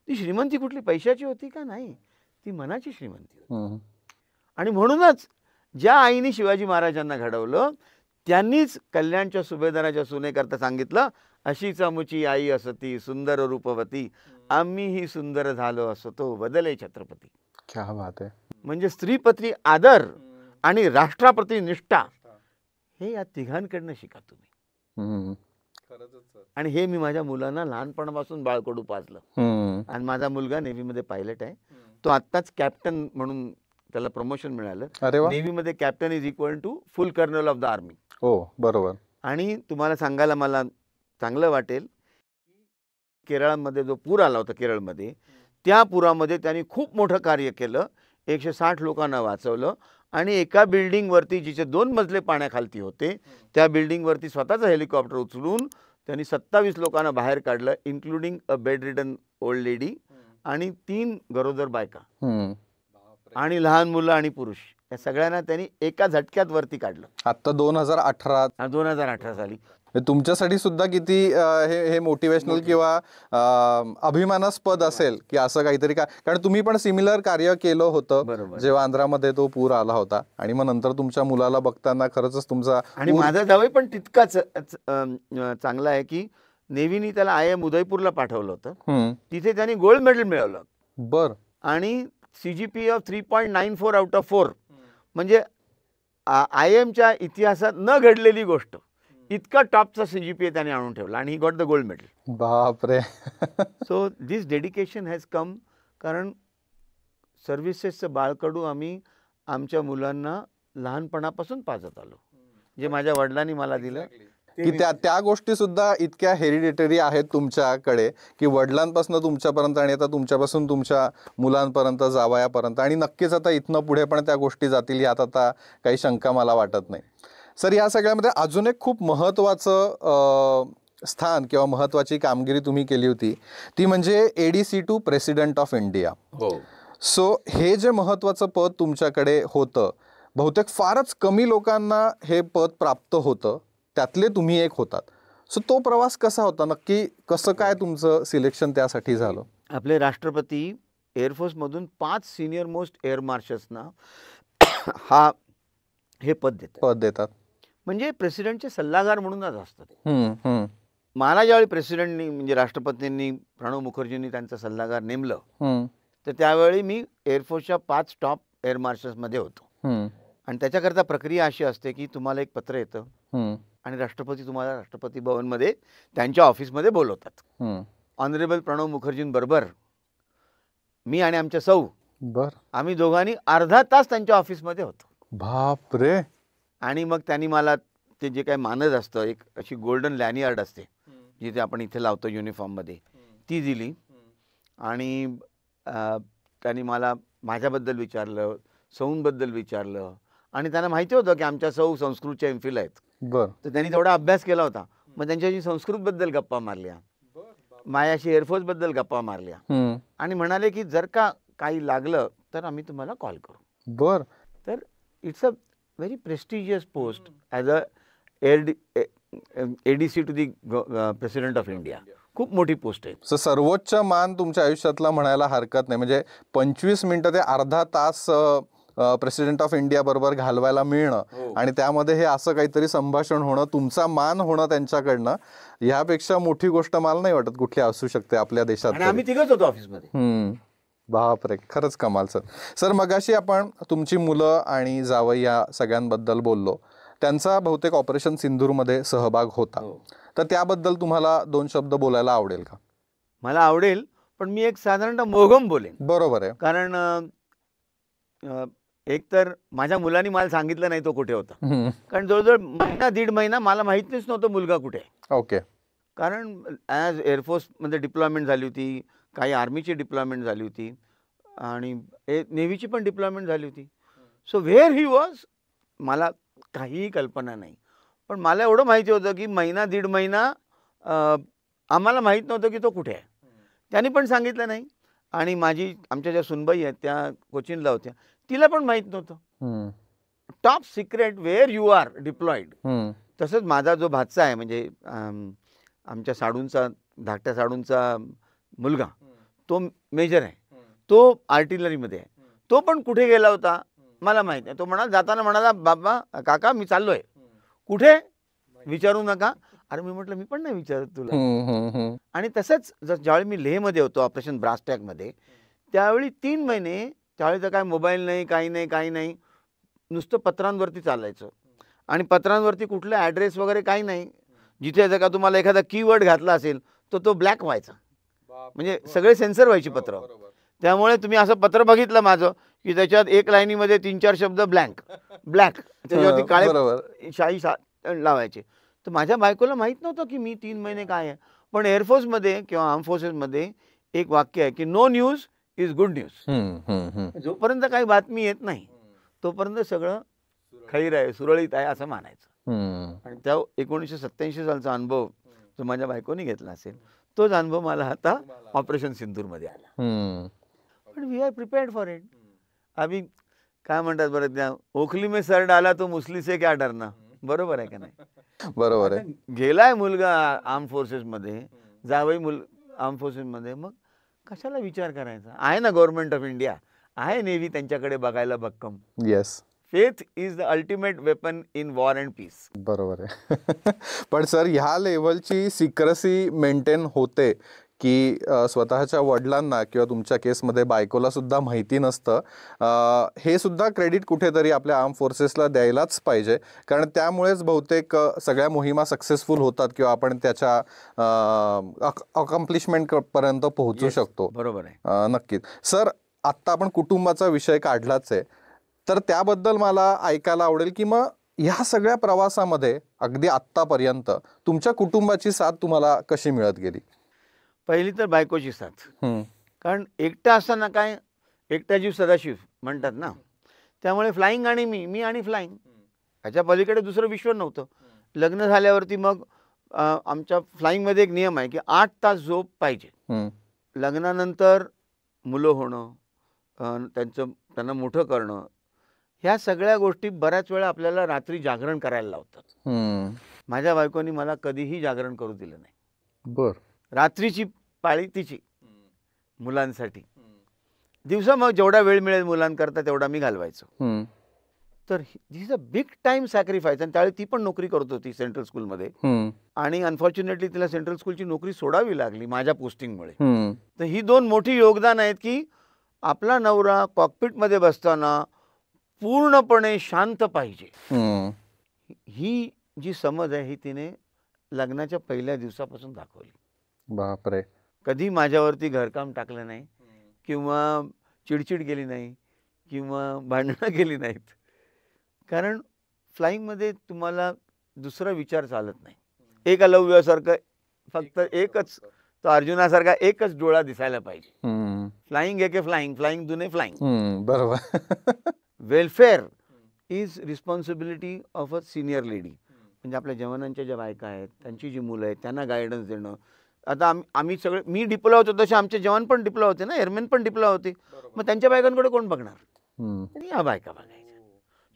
ती श्रीमंती कुठली पैशाची होती का? नाही, ती मनाची श्रीमंती होती. आणि म्हणूनच ज्या आईने शिवाजी महाराजांना घडवलं त्यांनीच कल्याणच्या सुभेदाराच्या सुनेकरता सांगितलं, अशीच अमुची आई असती सुंदर रूपवती, आम्हीही सुंदर झालो असतो बदले छत्रपती. क्या बात आहे. म्हणजे स्त्रीपती आदर आणि राष्ट्राप्रती निष्ठा हे या तिघांकडनं शिका तुम्ही. आणि हे मी माझ्या मुलांना लहानपणापासून बाळकडू पाजलं. आणि माझा मुलगा नेव्हीमध्ये पायलट आहे. तो आत्ताच कॅप्टन म्हणून त्याला प्रमोशन मिळालं. नेव्हीमध्ये captain is equal to full colonel of the army. हो बरोबर. आणि तुम्हाला सांगायला मला चांगलं वाटेल, केरळमध्ये जो पूर आला होता केरळमध्ये, त्या पुरामध्ये त्यांनी खूप मोठं कार्य केलं. 160 लोकांना वाचवलं आणि एका बिल्डिंगवरती जिचे 2 मजले पाण्याखालती होते त्या बिल्डिंगवरती स्वतःचं हेलिकॉप्टर उचलून त्यांनी 27 लोकांना बाहेर काढलं, इन्क्लुडिंग अ बेड रिडन ओल्ड लेडी आणि 3 गरोदर बायका आणि लहान मुलं आणि पुरुष. या सगळ्यांना त्यांनी एका झटक्यात वरती काढलं. आता 2018 साली. तुमच्यासाठी सुद्धा किती हे मोटिवेशनल किंवा अभिमानास्पद असेल की असं काहीतरी कारण तुम्ही पण सिमिलर कार्य केलं होतं जेव्हा आंध्रामध्ये तो पूर आला होता आणि मग नंतर तुमच्या मुलाला बघताना खरंच तुमचा आणि माझा जावई पण तितकाच चांगला आहे की नेव्हीने त्याला IIM उदयपूरला पाठवलं होतं, तिथे त्यांनी गोल्ड मेडल मिळवलं. बर. आणि CGPA ऑफ 3.94 आउट ऑफ 4 म्हणजे IIMच्या इतिहासात न घडलेली गोष्ट. इतका टॉपचा CGPA त्याने आणून ठेवला आणि he got the gold medal. बापरे. So this dedication has come, कारण सर्व्हिसेसचं बाळकडू आम्ही आमच्या मुलांना लहानपणापासून पाजत आलो, जे माझ्या वडिलांनी मला दिलं. की त्या गोष्टी सुद्धा इतक्या हेरिडिटरी आहेत तुमच्याकडे की वडिलांपासून तुमच्यापर्यंत आणि आता तुमच्यापासून तुमच्या मुलांपर्यंत, जावयापर्यंत, आणि नक्कीच आता इथनं पुढे पण त्या गोष्टी जातील यात आता काही शंका मला वाटत नाही. सर, या सगळ्यामध्ये अजून एक खूप महत्त्वाचं स्थान किंवा महत्त्वाची कामगिरी तुम्ही केली होती ती म्हणजे ADC to president of India. So हे जे महत्त्वाचं पद तुमच्याकडे होतं, बहुतेक फारच कमी लोकांना हे पद प्राप्त होतं, त्यातले तुम्ही एक होतात. सो तो प्रवास कसा होता नक्की, कसं काय तुमचं सिलेक्शन त्यासाठी झालं? आपले राष्ट्रपती एअरफोर्समधून 5 सिनियर मोस्ट एअर मार्शल्सना हे पद देतात. म्हणजे प्रेसिडेंटचे सल्लागार म्हणूनच असतात. मला ज्यावेळी प्रेसिडेंटनी म्हणजे राष्ट्रपतींनी प्रणव मुखर्जींनी त्यांचा सल्लागार नेमलं, तर त्यावेळी मी एअरफोर्सच्या 5 टॉप एअर मार्शल्समध्ये होतो. आणि त्याच्याकरता प्रक्रिया अशी असते की तुम्हाला एक पत्र येतं आणि राष्ट्रपती तुम्हाला राष्ट्रपती भवनमध्ये त्यांच्या ऑफिसमध्ये बोलवतात. ऑनरेबल प्रणव मुखर्जींबरोबर मी आणि आमच्या सौ आम्ही दोघांनी अर्धा तास त्यांच्या ऑफिसमध्ये होतो. बापरे. आणि मग त्यांनी मला ते जे काही मानद असतं, एक अशी गोल्डन लॅनियार्ड असते जिथे आपण इथे लावतो युनिफॉर्ममध्ये, ती दिली. आणि त्यांनी मला माझ्याबद्दल विचारलं, सौंबद्दल विचारलं. आणि त्यांना माहिती होतं की आमच्या सौ संस्कृतच्या MPhil आहेत. तर त्यांनी थोडा अभ्यास केला होता. मग त्यांच्याशी संस्कृतबद्दल गप्पा मारल्या, माझ्याशी एअरफोर्सबद्दल गप्पा मारल्या आणि म्हणाले की जर का काही लागलं तर आम्ही तुम्हाला कॉल करू. तर it's a very prestigious post as a ADC to the president of India. खूप मोठी पोस्ट आहे. सो सर्वोच्च मान तुमच्या आयुष्यातला म्हणायला हरकत नाही. म्हणजे 25 मिनिटं ते अर्धा तास प्रेसिडेंट ऑफ इंडिया बरोबर घालवायला मिळणं आणि त्यामध्ये हे असं काहीतरी संभाषण होणं, तुमचा मान होणं त्यांच्याकडनं, ह्यापेक्षा मोठी गोष्ट मला नाही वाटत कुठली असू शकते आपल्या देशात. आम्ही तिघच होतो ऑफिसमध्ये. बापरे, खरंच कमाल. सर मगाशी आपण तुमची मुलं आणि जावई या सगळ्यांबद्दल बोललो, त्यांचा बहुतेक ऑपरेशन सिंदूरमध्ये सहभाग होता. तर त्याबद्दल तुम्हाला 2 शब्द बोलायला आवडेल का? मला आवडेल, पण मी एक साधारणतः मोघम बोलेन. बरोबर आहे. कारण एक तर माझ्या मुलांनी मला सांगितलं नाही तो कुठे होता. कारण जवळजवळ महिना 1.5 महिना मला माहितीच नव्हतं मुलगा कुठे आहे. ओके. कारण ॲज एअरफोर्समध्ये डिप्लॉयमेंट झाली होती, काही आर्मीची डिप्लॉयमेंट झाली होती आणि नेव्हीची पण डिप्लॉयमेंट झाली होती. सो व्हेअर ही वॉज मला काहीही कल्पना नाही. पण मला एवढं माहिती होतं की महिना 1.5 महिना आम्हाला माहीत नव्हतं की तो कुठे आहे. त्यांनी पण सांगितलं नाही. आणि आमच्या ज्या सुनबाई आहेत त्या कोचिनला होत्या, तिला पण माहीत नव्हतं. Top secret where you are deployed. तसंच माझा जो भाचा आहे म्हणजे आमच्या साडूंचा, धाकट्या साडूंचा मुलगा, तो मेजर आहे, तो आर्टिलरीमध्ये आहे. तो पण कुठे गेला होता मला माहीत नाही. तो जाताना म्हणाला, बाबा काका मी चाललोय. कुठे विचारू नका. अरे मी म्हटलं मी पण नाही विचारत तुला. आणि तसंच ज्यावेळी मी लेहमध्ये होतो ऑपरेशन ब्रास्टॅकमध्ये, त्यावेळी 3 महिने त्यावेळी तर काय मोबाईल नाही, काही नाही, नुसतं पत्रांवरती चालायचं. आणि पत्रांवरती कुठलं ॲड्रेस वगैरे काही नाही. जिथे जर का तुम्हाला एखादा कीवर्ड घातला असेल तर तो ब्लॅक व्हायचा, म्हणजे सगळे सेन्सर व्हायची पत्र. त्यामुळे तुम्ही असं पत्र बघितलं माझं की त्याच्यात 1 लाईनीमध्ये 3-4 शब्द ब्लॅक, त्याच्यावरती काळे शाई लावायचे. तर माझ्या बायकोला माहीत नव्हतं की मी 3 महिने काय आहे. पण एअरफोर्समध्ये किंवा आर्म फोर्सेसमध्ये एक वाक्य आहे की no news is good news. जोपर्यंत काही बातमी येत नाही तोपर्यंत सगळं खैर आहे, सुरळीत आहे असं मानायचं. आणि त्या 1987 सालचा अनुभव जो माझ्या बायकोने घेतला असेल, तोच अनुभव मला आता ऑपरेशन सिंदूरमध्ये आला. पण we are prepared for it. अभी काय म्हणतात बरं, त्या ओखली में सर डाला तो मुसली से क्या डरना. बरोबर आहे का नाही. बरोबर आहे. आता गेलाय मुलगा आर्म फोर्सेसमध्ये, जावई आर्म फोर्सेसमध्ये, मग कशाला विचार करायचा? आहे ना गव्हर्नमेंट ऑफ इंडिया, आहे नेव्ही त्यांच्याकडे बघायला भक्कम. Yes. Faith is the ultimate weapon in war and peace. बरोबर आहे. पण सर ह्या लेवलची सिक्रेसी मेंटेन होते की स्वतःच्या वडिलांना किंवा तुमच्या केसमध्ये बायकोला सुद्धा माहिती नसतं, हे सुद्धा क्रेडिट कुठेतरी आपल्या आर्म फोर्सेसला द्यायलाच पाहिजे, कारण त्यामुळेच बहुतेक सगळ्या मोहिमा सक्सेसफुल होतात किंवा आपण त्याच्या अकम्प्लिशमेंट पर्यंत पोहोचू शकतो. बरोबर आहे. नक्कीच. सर, आत्ता आपण कुटुंबाचा विषय काढलाच आहे, तर त्याबद्दल मला ऐकायला आवडेल की मग ह्या सगळ्या प्रवासामध्ये अगदी आत्तापर्यंत तुमच्या कुटुंबाची साथ तुम्हाला कशी मिळत गेली? पहिली तर बायकोची साथ. कारण एकटा असताना काय, एकटा जीव सदाशिव म्हणतात ना, त्यामुळे फ्लाईंग आणि मी आणि फ्लाईंग, ह्याच्या पलीकडे दुसरं विश्व नव्हतं. लग्न झाल्यावरती मग आमच्या फ्लाईंगमध्ये एक नियम आहे की 8 तास झोप पाहिजे. लग्नानंतर मुलं होणं, त्यांना मोठं करणं, ह्या सगळ्या गोष्टी बऱ्याच वेळा आपल्याला रात्री जागरण करायला लावतात. माझ्या बायकोनी मला कधीही जागरण करू दिलं नाही. रात्रीची पाळी तिची मुलांसाठी, दिवसा मग जेवढा वेळ मिळेल मुलांकरता तेवढा मी घालवायचो. तर this a big time sacrifice. आणि त्यावेळी ती पण नोकरी करत होती सेंट्रल स्कूलमध्ये, आणि अनफॉर्च्युनेटली तिला सेंट्रल स्कूलची नोकरी सोडावी लागली माझ्या पोस्टिंगमुळे. तर ही 2 मोठी योगदान आहेत की आपला नवरा कॉकपिटमध्ये बसताना पूर्णपणे शांत पाहिजे. ही जी समज आहे ही तिने लग्नाच्या पहिल्या दिवसापासून दाखवली. बापरे. कधी माझ्यावरती घरकाम टाकलं नाही, किंवा चिडचिड केली नाही, किंवा भांडणं केली नाहीत. कारण फ्लाईंगमध्ये तुम्हाला दुसरा विचार चालत नाही. एकलव्यासारखं फक्त एकच, तो अर्जुनासारखा एकच डोळा दिसायला पाहिजे. फ्लाईंग एके फ्लाईंग, फ्लाईंग दुने फ्लाईंग. बरोबर. Welfare is responsibility of a senior lady. म्हणजे आपल्या जवानांच्या ज्या बायका आहेत, त्यांची जी मुलं आहेत, त्यांना गायडन्स देणं. आता आम्ही सगळे, मी डिप्लॉ होतो तसे आमचे जवान पण डिप्लॉ होते ना, एअरमॅन पण डिप्लॉ होते. मग त्यांच्या बायकांकडे कोण बघणार? या बायका बघायच्या.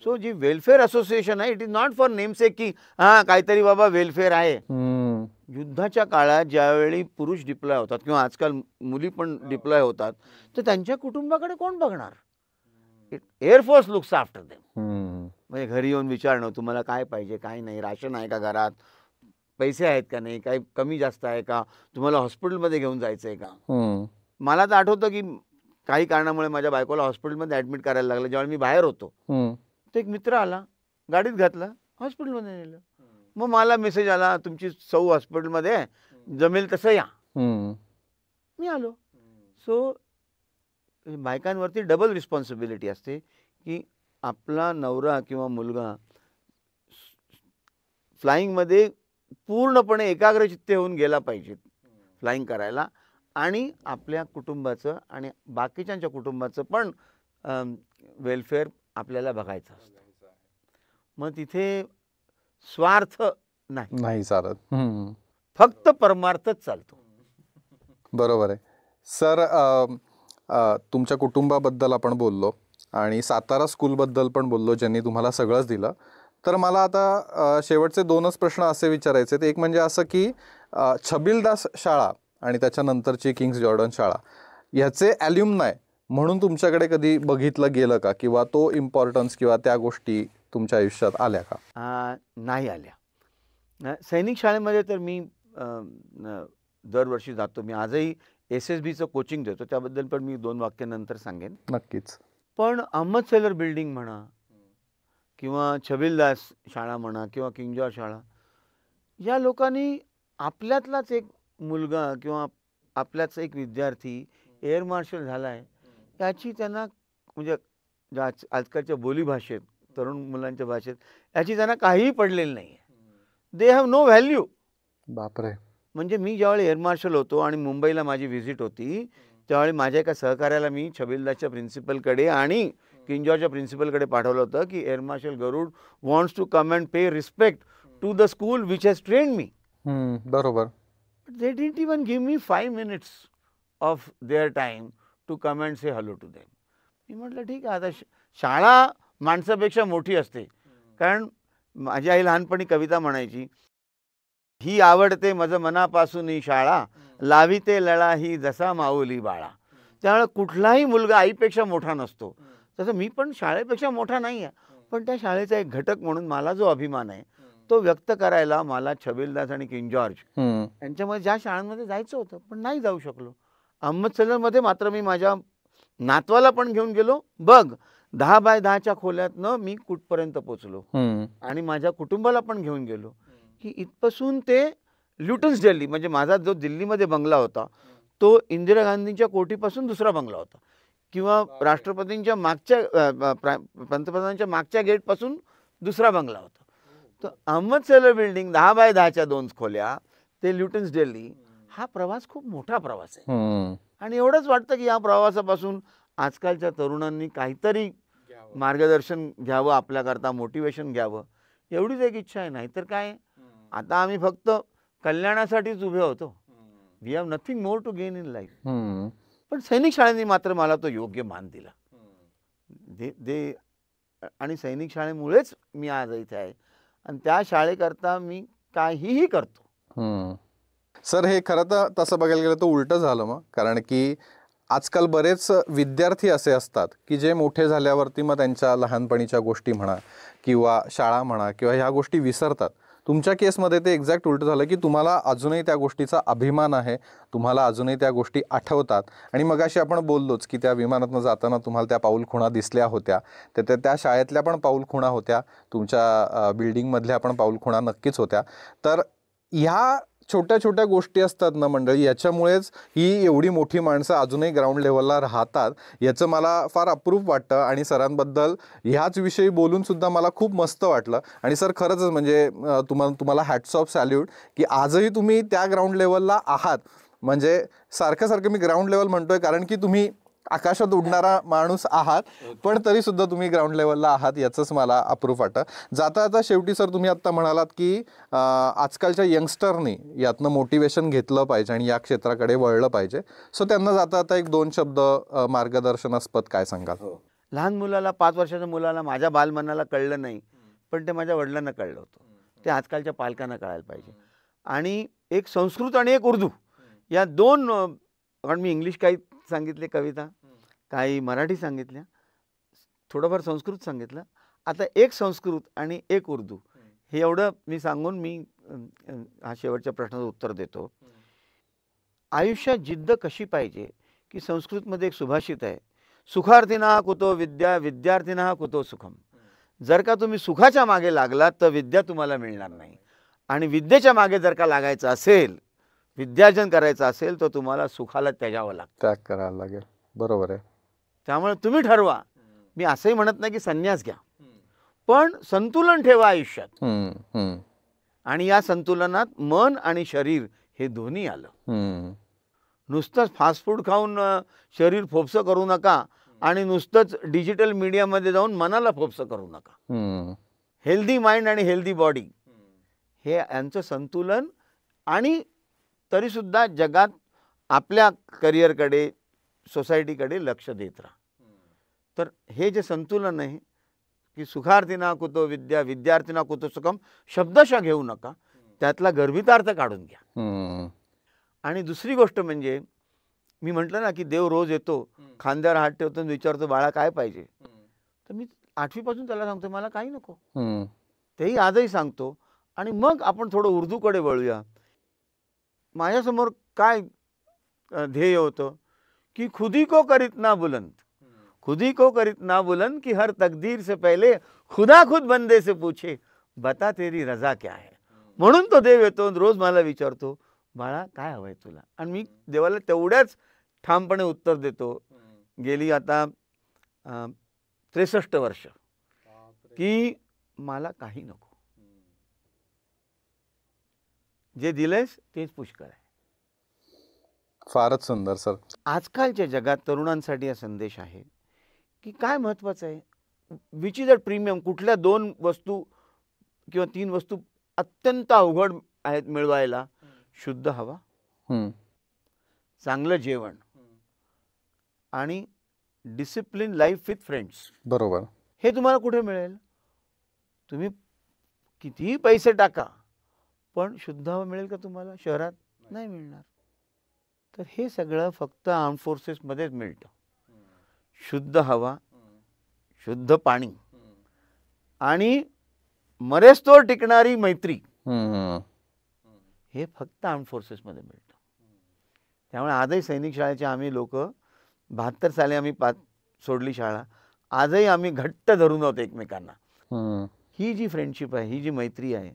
सो जी वेलफेअर असोसिएशन आहे, it is not for namesake की हां काहीतरी बाबा वेलफेअर आहे. युद्धाच्या काळात ज्यावेळी पुरुष डिप्लॉय होतात, किंवा आजकाल मुली पण डिप्लॉय होतात, तर त्यांच्या कुटुंबाकडे कोण बघणार? Air force looks after them. म्हणजे घरी येऊन विचारणं, तुम्हाला काय पाहिजे, काय नाही, राशन आहे का घरात, पैसे आहेत का नाही, काही कमी जास्त आहे का, तुम्हाला हॉस्पिटलमध्ये घेऊन जायचं आहे का. मला तर आठवतं की काही कारणामुळे माझ्या बायकोला हॉस्पिटलमध्ये ॲडमिट करायला लागलं. ज्यावेळी मी बाहेर होतो, तर एक मित्र आला, गाडीत घातला, हॉस्पिटलमध्ये नेलं. मग मला मेसेज आला, तुमची सौ हॉस्पिटलमध्ये आहे, जमेल तसं या. मी आलो. सो बायकांवरती डबल रिस्पॉन्सिबिलिटी असते की आपला नवरा किंवा मुलगा फ्लाईंगमध्ये पूर्णपणे एकाग्रचित्त होऊन गेला पाहिजे फ्लाईंग करायला, आणि आपल्या कुटुंबाचं आणि बाकीच्यांच्या कुटुंबाचं पण वेलफेअर आपल्याला बघायचं असतं. मग तिथे स्वार्थ नाही चालत, फक्त परमार्थच चालतो. बरोबर आहे. सर, तुमच्या कुटुंबाबद्दल आपण बोललो आणि सातारा स्कूलबद्दल पण बोललो, ज्यांनी तुम्हाला सगळंच दिलं. तर मला आता शेवटचे 2च प्रश्न असे विचारायचे. एक म्हणजे असं की छबिलदास शाळा आणि त्याच्यानंतरची किंग्स जॉर्डन शाळा, ह्याचे ॲल्युमनाय म्हणून तुमच्याकडे कधी बघितलं गेलं का, किंवा तो इम्पॉर्टन्स किंवा त्या गोष्टी तुमच्या आयुष्यात आल्या का? नाही आल्या. सैनिक शाळेमध्ये तर मी दरवर्षी जातो. मी आजही SSBचं कोचिंग देतो, त्याबद्दल पण मी 2 वाक्य नंतर सांगेन. नक्कीच. पण अहमद सेलर बिल्डिंग म्हणा, किंवा छबिलदास शाळा म्हणा, किंवा किंग जॉर्ज शाळा, या लोकांनी आपल्यातलाच एक मुलगा किंवा आपल्याच एक विद्यार्थी एअर मार्शल झाला आहे, याची त्यांना, म्हणजे आजकालच्या बोलीभाषेत, तरुण मुलांच्या भाषेत, याची त्यांना काहीही पडलेलं नाही आहे. They have no value. बापरे. म्हणजे मी ज्यावेळी एअर मार्शल होतो आणि मुंबईला माझी व्हिजिट होती, त्यावेळी माझ्या एका सहकार्याला मी छबिलदासच्या प्रिन्सिपलकडे आणि किंग जॉर्जच्या प्रिन्सिपलकडे पाठवलं होतं की air marshal Garud wants to come and pay respect to the school which has trained me. बरोबर. They didn't even give me 5 minutes of their time to come and say hello to them. मी म्हटलं ठीक आहे, आता शाळा माणसापेक्षा मोठी असते, कारण माझी आई लहानपणी कविता म्हणायची, ही आवडते मज मनापासून ही शाळा, लाविते लळा ही जसा माऊली बाळा. त्यामुळे कुठलाही मुलगा आईपेक्षा मोठा नसतो. तसं मी पण शाळेपेक्षा मोठा नाही आहे, पण त्या शाळेचा एक घटक म्हणून मला जो अभिमान आहे तो व्यक्त करायला मला छबिलदास आणि किंग जॉर्ज यांच्यामध्ये ज्या शाळांमध्ये जायचं होतं पण नाही जाऊ शकलो. अहमदसलरमध्ये मात्र मी माझ्या नातवाला पण घेऊन गेलो. बघ 10x10च्या खोल्यातनं मी कुठपर्यंत पोचलो आणि माझ्या कुटुंबाला पण घेऊन गेलो की इथपासून ते ल्युटन्स दिल्ली, म्हणजे माझा जो दिल्लीमध्ये बंगला होता तो इंदिरा गांधींच्या कोठीपासून दुसरा बंगला होता, किंवा राष्ट्रपतींच्या मागच्या पंतप्रधानांच्या मागच्या गेटपासून दुसरा बंगला होता. तर अहमदसलर बिल्डिंग 10x10च्या 2 खोल्या ते ल्युटन्स दिल्ली, हा प्रवास खूप मोठा प्रवास आहे. आणि एवढंच वाटतं की या प्रवासापासून आजकालच्या तरुणांनी काहीतरी मार्गदर्शन घ्यावं, आपल्याकरता मोटिवेशन घ्यावं, एवढीच एक इच्छा आहे. नाही तर काय, आता आम्ही फक्त कल्याणासाठीच उभे होतो. We have nothing more to gain in life. पण सैनिक शाळेने मात्र मला तो योग्य मान दिला. दे आणि सैनिक शाळेमुळेच मी आज इथे आहे आणि त्या शाळेकरता मी काहीही करतो. सर, हे खरं तर तसं बघायला गेलं तर उलटं झालं मग, कारण की आजकाल बरेच विद्यार्थी असे असतात की जे मोठे झाल्यावरती मग त्यांच्या लहानपणीच्या गोष्टी म्हणा किंवा शाळा म्हणा किंवा ह्या गोष्टी विसरतात. तुमच्या केसमध्ये ते एक्झॅक्ट उलटं झालं की तुम्हाला अजूनही त्या गोष्टीचा अभिमान आहे, तुम्हाला अजूनही त्या गोष्टी आठवतात. आणि मगाशी आपण बोललोच की त्या विमानातनं जाताना तुम्हाला त्या पाऊलखुणा दिसल्या होत्या, तर त्या शाळेतल्या पण पाऊलखुणा होत्या, तुमच्या बिल्डिंगमधल्या पण पाऊलखुणा नक्कीच होत्या. तर ह्या छोट्या छोट्या गोष्टी असतात ना मंडळी, याच्यामुळेच ही एवढी मोठी माणसं अजूनही ग्राउंड लेवलला राहतात. याचं मला फार अप्रूप वाटतं आणि सरांबद्दल ह्याच विषयी बोलून सुद्धा मला खूप मस्त वाटलं. आणि सर खरंच म्हणजे तुम्हाला हॅट्स ऑफ सॅल्यूट की आजही तुम्ही त्या ग्राउंड लेवलला आहात. म्हणजे सारखं मी ग्राउंड लेवल म्हणतोय कारण की तुम्ही आकाशात उडणारा माणूस आहात, पण तरी सुद्धा तुम्ही ग्राउंड लेवलला आहात, याचंच मला अप्रूप वाटतं. जाता शेवटी सर तुम्ही आत्ता म्हणालात की आजकालच्या यंगस्टरनी यातनं मोटिवेशन घेतलं पाहिजे आणि या क्षेत्राकडे वळलं पाहिजे. सो त्यांना जाता एक 2 शब्द मार्गदर्शनास्पद काय सांगाल? लहान मुलाला, 5 वर्षाच्या मुलाला माझ्या बालमनाला कळलं नाही, पण ते माझ्या वडिलांना कळलं होतं. ते आजकालच्या पालकांना कळायला पाहिजे. आणि एक संस्कृत आणि एक उर्दू या 2, कारण मी इंग्लिश काही सांगितले कविता, काही मराठी सांगितल्या, थोडंफार संस्कृत सांगितलं. आता एक संस्कृत आणि एक उर्दू हे एवढं मी सांगून मी हा शेवटच्या प्रश्नाचं उत्तर देतो. आयुष्यात जिद्द कशी पाहिजे की संस्कृतमध्ये एक सुभाषित आहे, सुखार्थीना कुतो विद्या, विद्यार्थीना कुतो सुखम. जर का तुम्ही सुखाच्या मागे लागलात तर विद्या तुम्हाला मिळणार नाही, आणि विद्येच्या मागे जर का लागायचं असेल, विद्यार्जन करायचं असेल, तर तुम्हाला सुखाला त्यागावं लागतं, त्याग करायला लागेल. बरोबर आहे. त्यामुळे तुम्ही ठरवा. मी असंही म्हणत नाही की संन्यास घ्या, पण संतुलन ठेवा आयुष्यात. आणि या संतुलनात मन आणि शरीर हे दोन्ही आलं. नुसतंच फास्ट फूड खाऊन शरीर फोफसं करू नका आणि नुसतंच डिजिटल मीडियामध्ये जाऊन मनाला फोफसं करू नका. हेल्दी माइंड आणि हेल्दी बॉडी हे यांचं संतुलन, आणि तरीसुद्धा जगात आपल्या करिअरकडे, सोसायटीकडे लक्ष देत राहा. तर हे जे संतुलन आहे की सुखार्थीना कुतो विद्या, विद्यार्थीना कुतो सुखम, शब्दशः घेऊ नका, त्यातला गर्भितार्थ काढून घ्या. आणि दुसरी गोष्ट म्हणजे मी म्हटलं ना की देव रोज येतो, खांद्यावर हात ठेवतो आणि विचारतो बाळा काय पाहिजे, तर मी 8वीपासून त्याला सांगतो मला काही नको. तेही आजही सांगतो. आणि मग आपण थोडं उर्दूकडे वळूया. माझ्यासमोर काय ध्येय होतं कि खुदी को करीत ना बुलंद, खुदी को करीत ना बुलंद कि हर तकदीर से पहले खुदा खुद बंदे से पूछे बता तेरी रजा क्या है. म्हणून तो देव येतो, रोज मला विचारतो बाळा काय हवंय तुला, आणि मी देवाला तेवढ्याच ठामपणे उत्तर देतो. गेली आता 63 वर्ष की मला काही नको, जे दिलेस तेच पुष्कळ आहे. फारच सुंदर सर. आजकालच्या जगात तरुणांसाठी हा संदेश आहे की काय महत्त्वाचं आहे, विच इज अ प्रीमियम. कुठल्या 2 वस्तू किंवा 3 वस्तू अत्यंत अवघड आहेत मिळवायला? शुद्ध हवा, चांगलं जेवण आणि डिसिप्लिन लाईफ विथ फ्रेंड्स. बरोबर. हे तुम्हाला कुठे मिळेल? तुम्ही कितीही पैसे टाका, पण शुद्ध हवा मिळेल का तुम्हाला शहरात? नाही मिळणार. तर हे सगळं फक्त आर्म फोर्सेसमध्येच मिळतं. शुद्ध हवा, शुद्ध पाणी आणि मरेस्तोवर टिकणारी मैत्री, हे फक्त आर्म फोर्सेसमध्ये मिळतं. त्यामुळे आजही सैनिक शाळेचे आम्ही लोक 72 साली आम्ही सोडली शाळा, आजही आम्ही घट्ट धरून आहोत एकमेकांना. ही जी फ्रेंडशिप आहे, ही जी मैत्री आहे,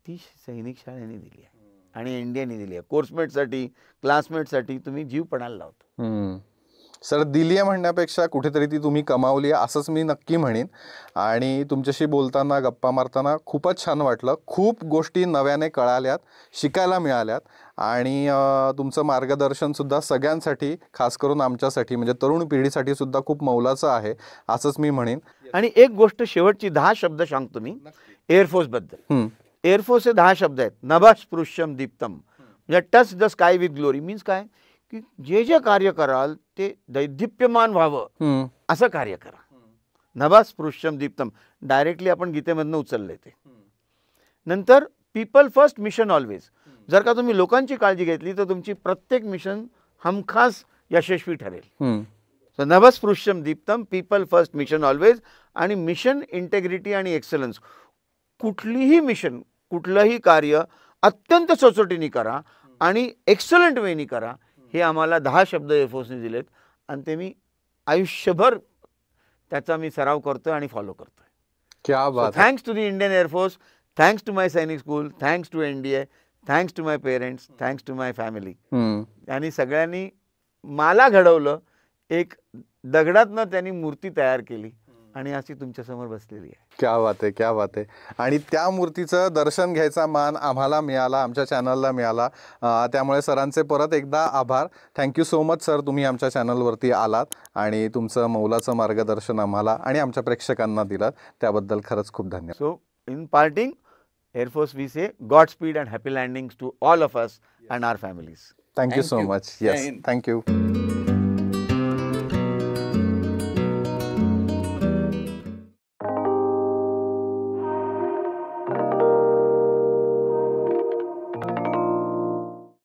ती सैनिक शाळेने दिली आहे आणि इंडियाने दिली आहे. कोर्समेटसाठी, क्लासमेटसाठी तुम्ही जीव पणाला लावतो. सर, दिली आहे म्हणण्यापेक्षा कुठेतरी ती तुम्ही कमावली आहे असंच मी नक्की म्हणेन. आणि तुमच्याशी बोलताना, गप्पा मारताना खूपच छान वाटलं. खूप गोष्टी नव्याने कळाल्यात, शिकायला मिळाल्यात आणि तुमचं मार्गदर्शनसुद्धा सगळ्यांसाठी, खास करून आमच्यासाठी म्हणजे तरुण पिढीसाठी सुद्धा खूप मौलाचं आहे असंच मी म्हणेन. आणि एक गोष्ट शेवटची 10 शब्द सांगतो मी एअरफोर्सबद्दल. एअरफोर्सचे 10 शब्द आहेत. नभः स्पृश्यम दीप्तम, म्हणजे touch the sky with glory. Means काय की जे जे कार्य कराल ते दैदिप्यमान व्हावं असं कार्य करा. नभः स्पृश्यम दीप्तम डायरेक्टली आपण गीतेमधनं उचलले ते. नंतर पीपल फर्स्ट, मिशन ऑलवेज. जर का तुम्ही लोकांची काळजी घेतली तर तुमची प्रत्येक मिशन हमखास यशस्वी ठरेल. सो नभः स्पृश्यम दीप्तम, पीपल फर्स्ट, मिशन ऑलवेज. आणि मिशन इंटेग्रिटी आणि एक्सलन्स. कुठलीही मिशन, कुठलंही कार्य अत्यंत सचोटीने करा आणि एक्सलंट वेनी करा. हे आम्हाला 10 शब्द एअरफोर्सने दिलेत आणि ते मी आयुष्यभर त्याचा मी सराव करतोय आणि फॉलो करतोय. क्या बात. Thanks to the Indian air force, thanks to my Sainik school, thanks to NDA, thanks to my parents, thanks to my family. आणि सगळ्यांनी मला घडवलं. एक दगडातनं त्यांनी मूर्ती तयार केली आणि अशी तुमच्यासमोर बसलेली आहे. क्या बात आहे, क्या बात आहे. आणि त्या मूर्तीचं दर्शन घ्यायचा मान आम्हाला मिळाला, आमच्या चॅनलला मिळाला. त्यामुळे सरांचे परत एकदा आभार. थँक्यू सो मच सर, तुम्ही आमच्या चॅनलवरती आलात आणि तुमचं मौलाचं मार्गदर्शन आम्हाला आणि आमच्या प्रेक्षकांना दिलं, त्याबद्दल खरंच खूप धन्यवाद. So in parting, air force we say God speed and happy landings to all of us and our families. Thank you so much. Yes, thank you.